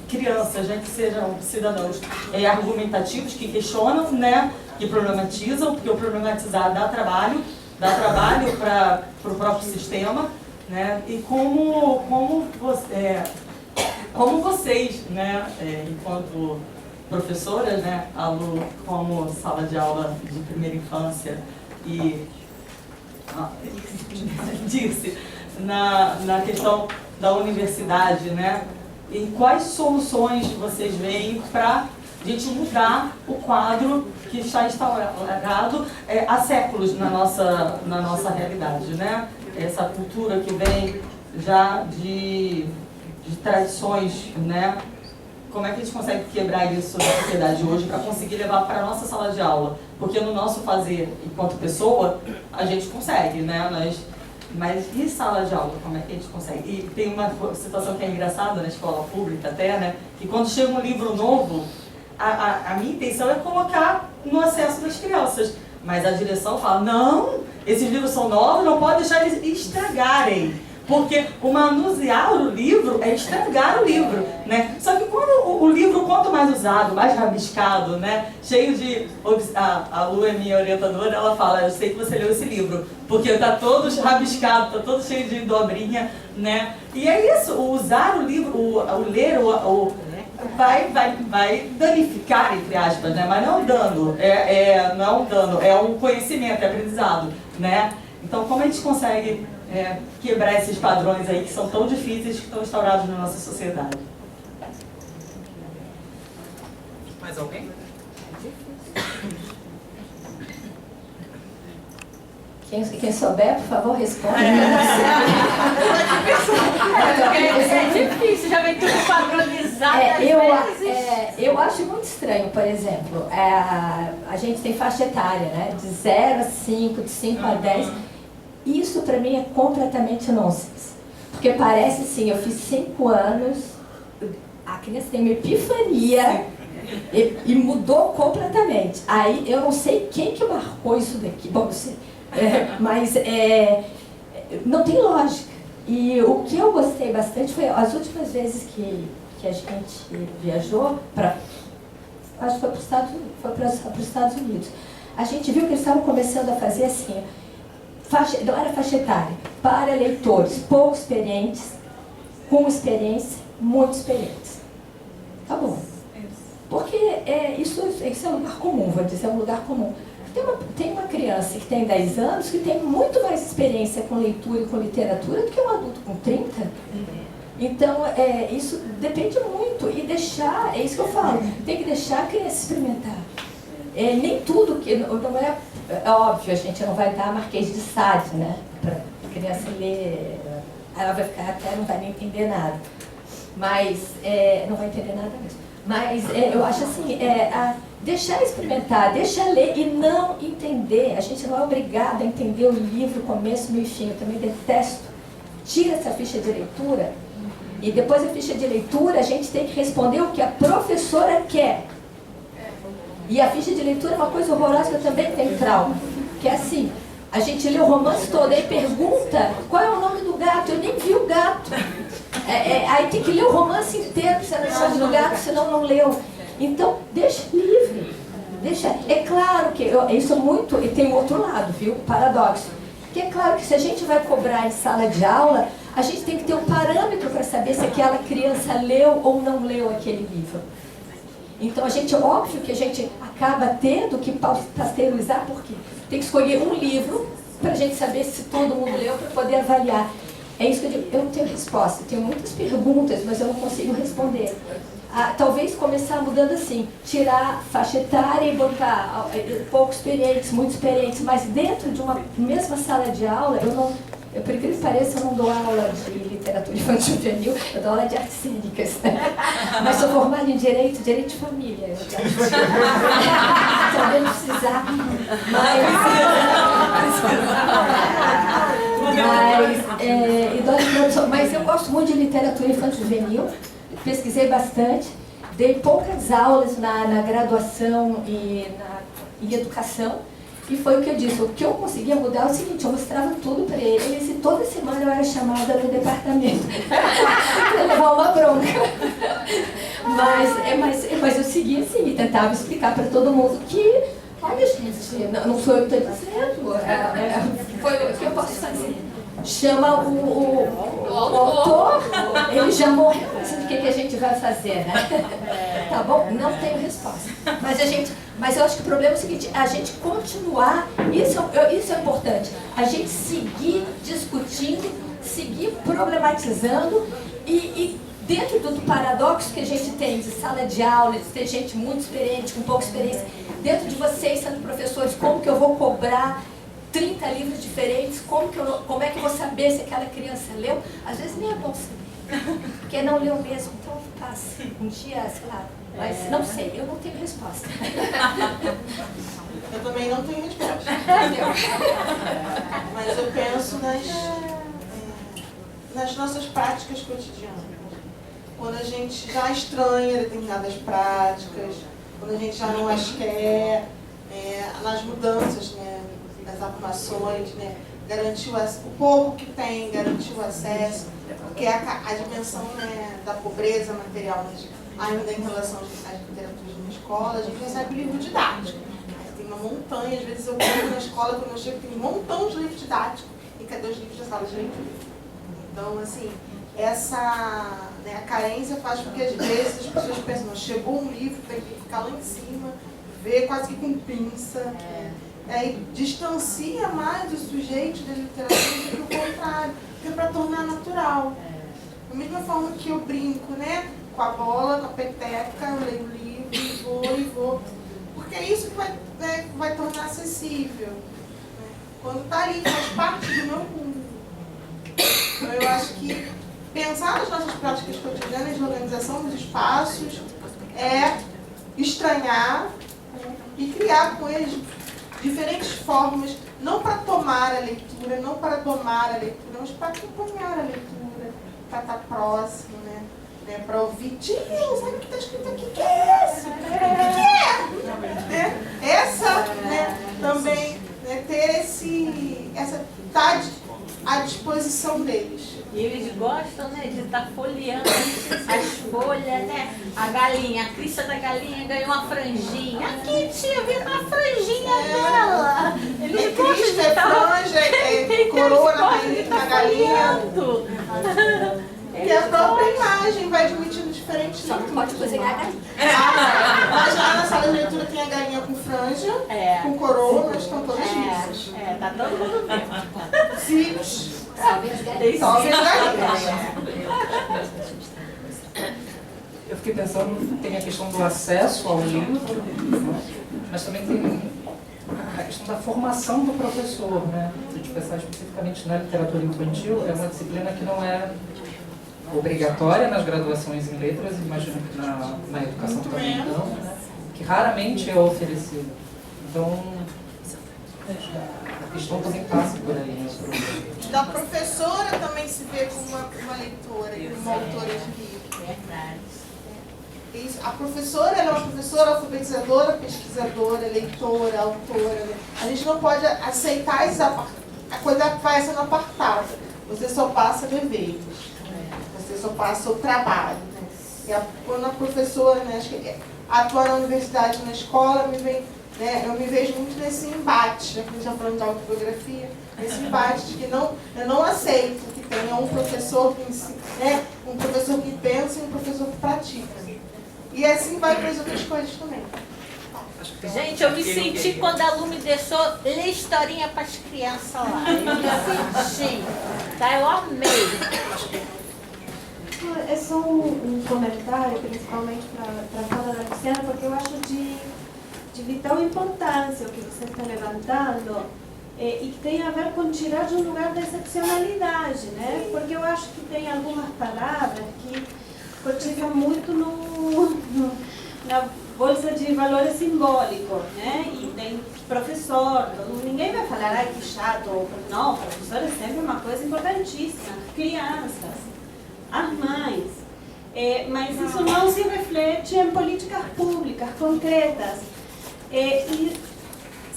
E: crianças, né, que sejam cidadãos argumentativos, que questionam, né, que problematizam, porque o problematizar dá trabalho para o próprio sistema, né, e como vocês, né, enquanto professoras, né, como sala de aula de primeira infância e disse na questão da universidade, né, e quais soluções vocês veem para a gente mudar o quadro que está instaurado há séculos na nossa realidade, né? Essa cultura que vem já de tradições, né? Como é que a gente consegue quebrar isso na sociedade hoje para conseguir levar para a nossa sala de aula? Porque no nosso fazer, enquanto pessoa, a gente consegue, né? Mas e sala de aula, como é que a gente consegue? E tem uma situação que é engraçada na escola pública até, né? Que quando chega um livro novo, a minha intenção é colocar no acesso das crianças. Mas a direção fala, não, esses livros são novos, não pode deixar eles estragarem. Porque o manusear o livro é estragar o livro, né? Só que quando o livro, quanto mais usado, mais rabiscado, né? Cheio de... A Lu é minha orientadora, ela fala, eu sei que você leu esse livro, porque está todo rabiscado, está todo cheio de dobrinha, né? E é isso, o usar o livro, o ler, vai danificar, entre aspas, né? Mas não é um dano, não é um dano, é um conhecimento, é aprendizado, né? Então, como a gente consegue quebrar esses padrões aí que são tão difíceis, que estão instaurados na nossa sociedade?
F: Mais alguém?
B: Quem souber, por favor, responda.
C: É difícil, já vem tudo padronizado.
B: Eu acho muito estranho, por exemplo, a gente tem faixa etária, né? De 0 a 5, de 5 a 10. Isso para mim é completamente nonsense. Porque parece assim, eu fiz 5 anos, a criança tem uma epifania e mudou completamente. Aí eu não sei quem que marcou isso daqui, bom, você, mas não tem lógica. E o que eu gostei bastante foi as últimas vezes que a gente viajou para, acho que foi para os Estados Unidos. A gente viu que eles estavam começando a fazer assim, não era faixa etária, para leitores pouco experientes, com experiência, muito experientes. Tá bom. Porque isso é um lugar comum, vou dizer, é um lugar comum. Tem uma criança que tem 10 anos que tem muito mais experiência com leitura e com literatura do que um adulto com 30. Então, isso depende muito. E deixar, é isso que eu falo, tem que deixar a criança experimentar. Nem tudo que não é óbvio, a gente não vai dar Marquês de Sade, né? Para a criança ler, ela vai ficar até, não vai nem entender nada. Mas, não vai entender nada mesmo. Mas eu acho assim, deixar experimentar, deixar ler e não entender. A gente não é obrigado a entender o livro, começo, meio e fim. Eu também detesto. Tira essa ficha de leitura E depois a ficha de leitura, a gente tem que responder o que a professora quer. E a ficha de leitura é uma coisa horrorosa que eu também tenho trauma. Que é assim, a gente lê o romance todo e pergunta qual é o nome do gato. Eu nem vi o gato. Aí tem que ler o romance inteiro, se não sabe do gato, senão não leu. Então, deixa livre. É claro que isso é muito, e tem o outro lado, viu? Paradoxo. Que é claro que se a gente vai cobrar em sala de aula, a gente tem que ter um parâmetro para saber se aquela criança leu ou não leu aquele livro. Então, óbvio que a gente acaba tendo que pasteurizar, porque tem que escolher um livro para a gente saber se todo mundo leu, para poder avaliar. É isso que eu digo, eu não tenho resposta, tenho muitas perguntas, mas eu não consigo responder. Talvez começar mudando assim, tirar faixa etária e botar pouco experientes, muito experientes, mas dentro de uma mesma sala de aula, por incrível que pareça, eu não dou aula de literatura infantil juvenil, eu dou aula de artes cênicas. Mas sou formada em direito de família. Talvez precisar. Mas eu gosto muito de literatura infantil juvenil, pesquisei bastante, dei poucas aulas na graduação e em educação. E foi o que eu disse, o que eu conseguia mudar é o seguinte, eu mostrava tudo para eles e toda semana eu era chamada no departamento para levar uma bronca. Mas eu seguia assim e tentava explicar para todo mundo que, olha gente, não sou eu que estou dizendo, foi o que eu posso fazer. Chama o autor, ele já morreu, mas o que a gente vai fazer, né? Tá bom? Não tenho resposta. Mas eu acho que o problema é o seguinte, a gente continuar, isso é importante, a gente seguir discutindo, seguir problematizando e dentro do paradoxo que a gente tem de sala de aula, de ter gente muito experiente, com pouca experiência, dentro de vocês sendo professores, como que eu vou cobrar 30 livros diferentes, como é que eu vou saber se aquela criança leu? Às vezes nem é bom saber, porque não leu mesmo, então passa um dia, sei lá, mas não sei, eu não tenho resposta.
D: Eu também não tenho resposta. Mas eu penso nas nossas práticas cotidianas. Quando a gente já estranha determinadas práticas, quando a gente já não as quer, nas mudanças, né? Das arrumações, né? Garantir o pouco que tem, garantir o acesso, porque a dimensão, né, da pobreza material, né, ainda em relação às literaturas na escola, a gente recebe livro didático. Tem uma montanha, às vezes eu pego na escola, quando eu chego, tem um montão de livro didático, e cadê os livros da sala de leitura? Então, assim, a carência faz com que às vezes as pessoas pensam, não, chegou um livro, tem que ficar lá em cima, ver quase que com pinça. E distancia mais o sujeito da literatura do que o contrário, que é para tornar natural. Da mesma forma que eu brinco, né, com a bola, com a peteca, eu leio o livro e vou. Porque é isso que vai tornar acessível. Quando está ali, faz parte do meu mundo. Então eu acho que pensar nas nossas práticas cotidianas de organização dos espaços é estranhar e criar com eles diferentes formas, não para tomar a leitura, não para domar a leitura, mas para acompanhar a leitura, para estar próximo, né? Para ouvir, tio, sabe o que está escrito aqui? O que é isso? O que é? Essa, né, também, né, ter essa tá à disposição deles.
C: E eles gostam, né, de estar folheando as folhas, né? A galinha, a crista da galinha ganhou uma franjinha. Aqui, tia, vira uma franjinha dela. Eles gostam
D: crista,
C: de estar...
D: franja, coroa na galinha. Que a própria imagem vai admitindo diferentes
B: Só não pode cozinhar a galinha.
D: Mas lá na sala de leitura tem a galinha com franja, com coroa, mas estão todas lisas.
C: Tá todo mundo vendo.
D: Cílios.
B: Salve as galinhas.
D: Salve as galinhas.
A: Eu fiquei pensando, tem a questão do acesso ao livro, mas também tem a questão da formação do professor, né? Se a gente pensar especificamente na literatura infantil, é uma disciplina que não é obrigatória nas graduações em letras, imagino que na educação também não, né? Que raramente é oferecida. Então, a questão também passa por aí.
D: Da professora também se vê como uma uma leitora e uma autora de livro.
C: Verdade.
D: Isso. A professora, ela é uma professora alfabetizadora, pesquisadora, leitora, autora. Né? A gente não pode aceitar a coisa vai sendo apartada. Você só passa deveres. Você só passa o trabalho. Né? Quando a professora, né, acho que atua na universidade, na escola, eu me vejo muito nesse embate, já que a gente está falando de autobiografia, nesse embate de que eu não aceito que tenha um professor que ensina, né, um professor que pensa e um professor que pratica. E assim vai para as outras coisas também.
C: Gente, eu me senti quando a Lu me deixou ler historinha para as crianças lá. Eu me senti. Tá? Eu amei.
G: É só um comentário, principalmente para a fala da Luciana, porque eu acho de vital importância o que você está levantando e que tem a ver com tirar de um lugar da excepcionalidade, né? Porque eu acho que tem algumas palavras que cotivam muito na bolsa de valores simbólicos, né? E tem professor, ninguém vai falar, ai que chato, não, professor é sempre uma coisa importantíssima, crianças, as mães, mas isso não se reflete em políticas públicas concretas. E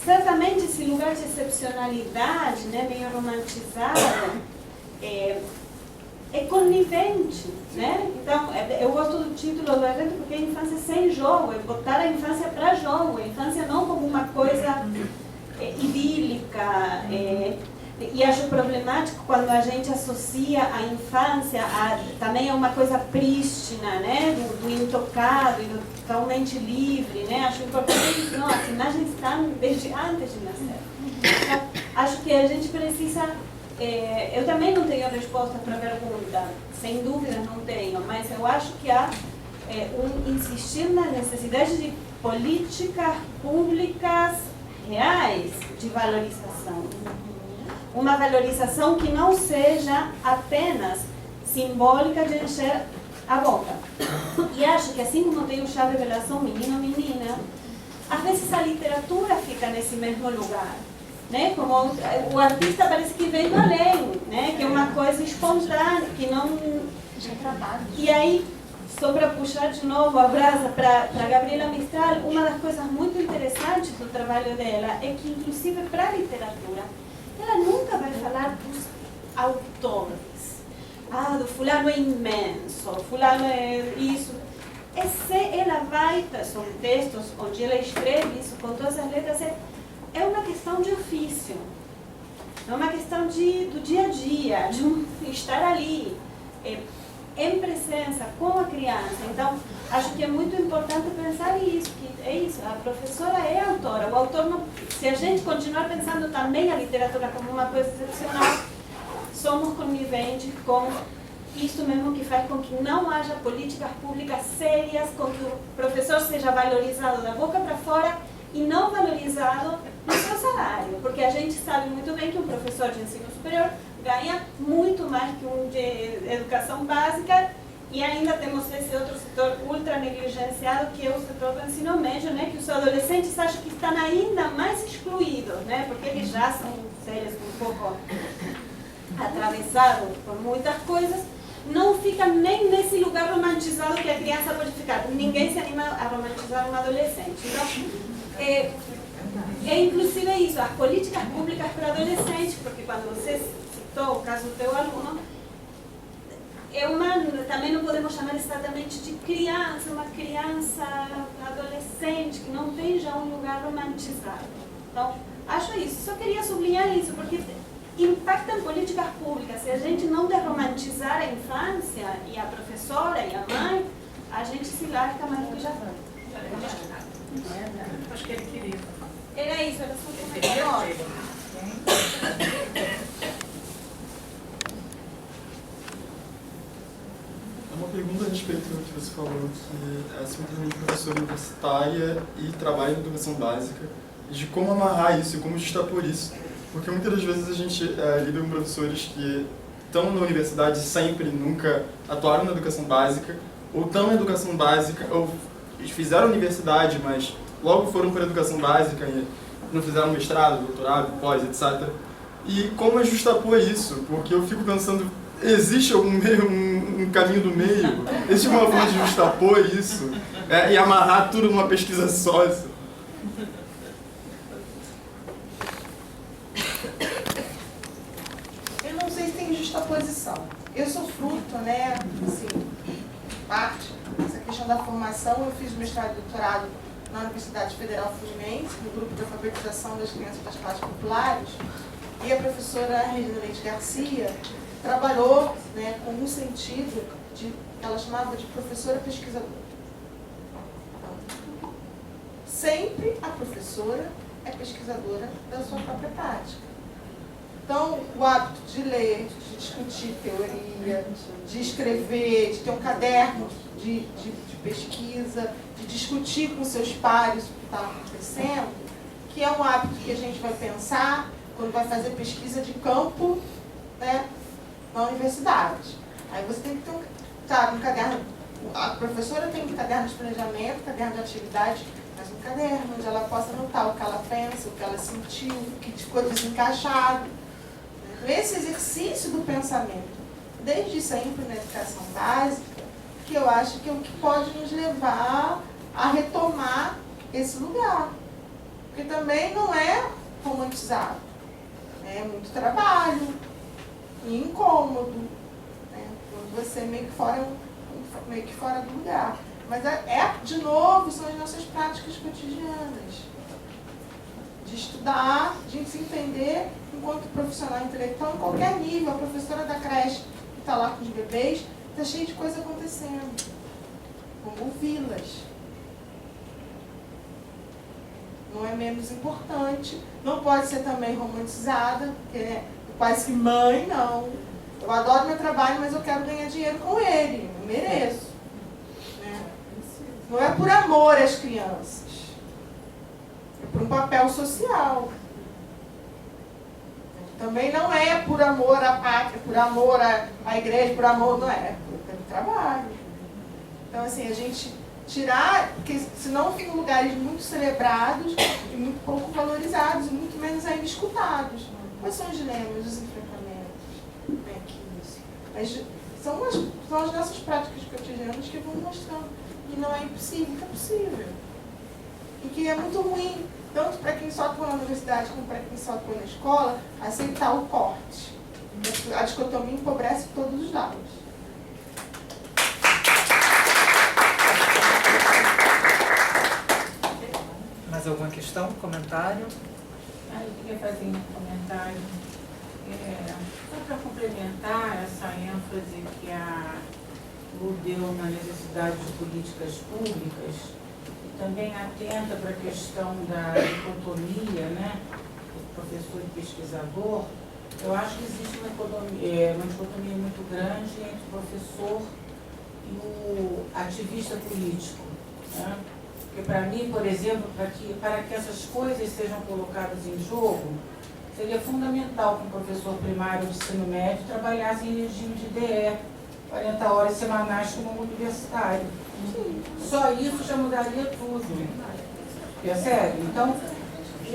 G: certamente esse lugar de excepcionalidade, né, meio romantizado, é conivente, né? Então, eu gosto do título do evento porque a infância sem jogo, é botar a infância para jogo, a infância não como uma coisa idílica. E acho problemático quando a gente associa a infância também a uma coisa prístina, né? Do intocado e do totalmente livre, né? Acho importante isso, não, as imagens estão desde antes de nascer. Então, acho que a gente precisa... eu também não tenho resposta para a pergunta, sem dúvida não tenho, mas eu acho que há insistir na necessidade de políticas públicas reais de valorização. Uma valorização que não seja apenas simbólica de encher a boca. E acho que assim como tem o chá de revelação menino-menina, às vezes a literatura fica nesse mesmo lugar. Né? Como o artista parece que veio além, né? Que é uma coisa espontânea, que não... E aí, só para puxar de novo a brasa para Gabriela Mistral, uma das coisas muito interessantes do trabalho dela é que, inclusive para a literatura, ela nunca vai falar dos autores. Do fulano é imenso, fulano é isso. Se ela vai para são textos onde ela escreve isso com todas as letras, é uma questão de ofício, é uma questão do dia a dia, de estar ali, em presença com a criança. Então, acho que é muito importante pensar isso, que é isso, a professora é autora, o autor não... Se a gente continuar pensando também a literatura como uma coisa excepcional, somos coniventes com isso mesmo que faz com que não haja políticas públicas sérias, com que o professor seja valorizado da boca para fora e não valorizado no seu salário, porque a gente sabe muito bem que um professor de ensino superior ganha muito mais que um de educação básica e ainda temos esse outro setor ultra negligenciado que é o setor do ensino médio, né, que os adolescentes acham que estão ainda mais excluídos, né, porque eles já são seres um pouco atravessados por muitas coisas, não fica nem nesse lugar romantizado que a criança pode ficar. Ninguém se anima a romantizar um adolescente. Então, inclusive isso, as políticas públicas para adolescentes, porque quando você citou o caso do teu aluno, também não podemos chamar exatamente de criança, uma criança adolescente que não tem já um lugar romantizado. Então, acho isso, só queria sublinhar isso, porque impacta em políticas públicas. Se a gente não derromantizar a infância e a professora e a mãe, a gente se lasca mais do que já vai.
F: Acho que ele queria.
B: Era isso, era só um comentário.
H: É uma pergunta a respeito do que você falou, que é simplesmente professora universitária e trabalha em educação básica, e de como amarrar isso e como justaspor isso. Porque muitas das vezes a gente lida com professores que estão na universidade sempre, nunca atuaram na educação básica, ou estão na educação básica, ou fizeram universidade, mas logo foram para a educação básica e não fizeram mestrado, doutorado, pós, etc. E como ajustapor isso? Porque eu fico pensando existe algum meio, um caminho do meio? Existe uma forma de justapor isso? E amarrar tudo numa pesquisa só? Isso?
D: Eu não sei se tem justaposição. Eu sou fruto, né, assim, parte dessa questão da formação. Eu fiz mestrado e doutorado na Universidade Federal Fluminense, no grupo de alfabetização das crianças das classes populares, e a professora Regina Leite Garcia trabalhou, né, com um sentido que ela chamava de professora pesquisadora. Então, sempre a professora é pesquisadora da sua própria prática. Então, o hábito de ler, de discutir teoria, de escrever, de ter um caderno de pesquisa, de discutir com seus pares o que está acontecendo, que é um hábito que a gente vai pensar quando vai fazer pesquisa de campo, né, na universidade. Aí você tem que ter um caderno, a professora tem um caderno de planejamento, caderno de atividade, mas um caderno onde ela possa anotar o que ela pensa, o que ela sentiu, o que ficou desencaixado. Esse exercício do pensamento, desde sempre na educação básica, que eu acho que é o que pode nos levar a retomar esse lugar. Porque também não é romantizado. É muito trabalho e incômodo, né? Quando você meio que fora do lugar. Mas de novo, são as nossas práticas cotidianas. De estudar, de se entender enquanto profissional intelectual em qualquer nível. A professora da creche que está lá com os bebês, está cheia de coisa acontecendo. Como ouvi-las. Não é menos importante. Não pode ser também romantizada, porque é quase que mãe, não. Eu adoro meu trabalho, mas eu quero ganhar dinheiro com ele. Eu mereço. Né? Não é por amor às crianças. É por um papel social. Também não é por amor à pátria, por amor à igreja, por amor, não é. Pelo trabalho. Então, assim, a gente tirar, porque senão ficam lugares muito celebrados e muito pouco valorizados e muito menos ainda escutados. Quais são os dilemas, os enfrentamentos? Mas são as nossas práticas cotidianas que vão mostrando que não é impossível, que é possível. E que é muito ruim, tanto para quem só atua na universidade como para quem só atua na escola, aceitar o corte. A dicotomia empobrece todos os lados.
F: Mais alguma questão, comentário?
I: Eu queria fazer um comentário. Só para complementar essa ênfase que a Lu deu na necessidade de políticas públicas, e também atenta para a questão da dicotomia, né, professor e pesquisador, eu acho que existe uma dicotomia muito grande entre o professor e o ativista político. Né? Porque para mim, por exemplo, para que essas coisas sejam colocadas em jogo, seria fundamental que um professor primário de ensino médio trabalhasse em regime de DE, 40 horas semanais como um universitário. Só isso já mudaria tudo. Percebe? Então,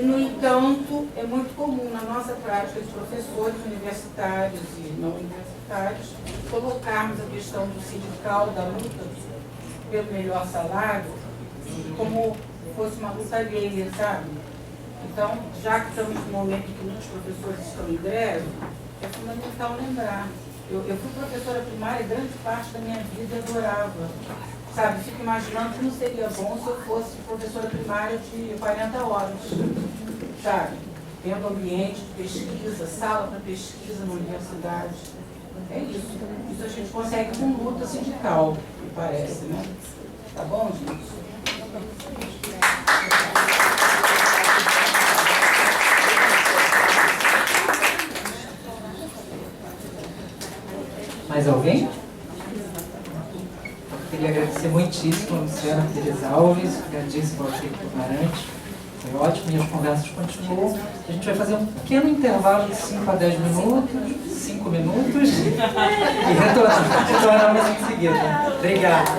I: no entanto, é muito comum na nossa prática de professores universitários e não universitários colocarmos a questão do sindical, da luta pelo melhor salário, como fosse uma luta alheia, sabe? Então, já que estamos no momento em que muitos professores estão em greve, é fundamental lembrar. Eu fui professora primária grande parte da minha vida e adorava. Sabe, fico imaginando como seria bom se eu fosse professora primária de 40 horas. Sabe? Tendo ambiente de pesquisa, sala para pesquisa na universidade. É isso. Isso a gente consegue com luta sindical, me parece, né? Tá bom, gente?
A: Mais alguém? Queria agradecer muitíssimo a Luciana Pires Alves, agradeço ao Felipe Guimarães. Foi ótimo e as conversas continuam. A gente vai fazer um pequeno intervalo de 5 a 10 minutos, 5 minutos, e retornamos em seguida. Obrigada.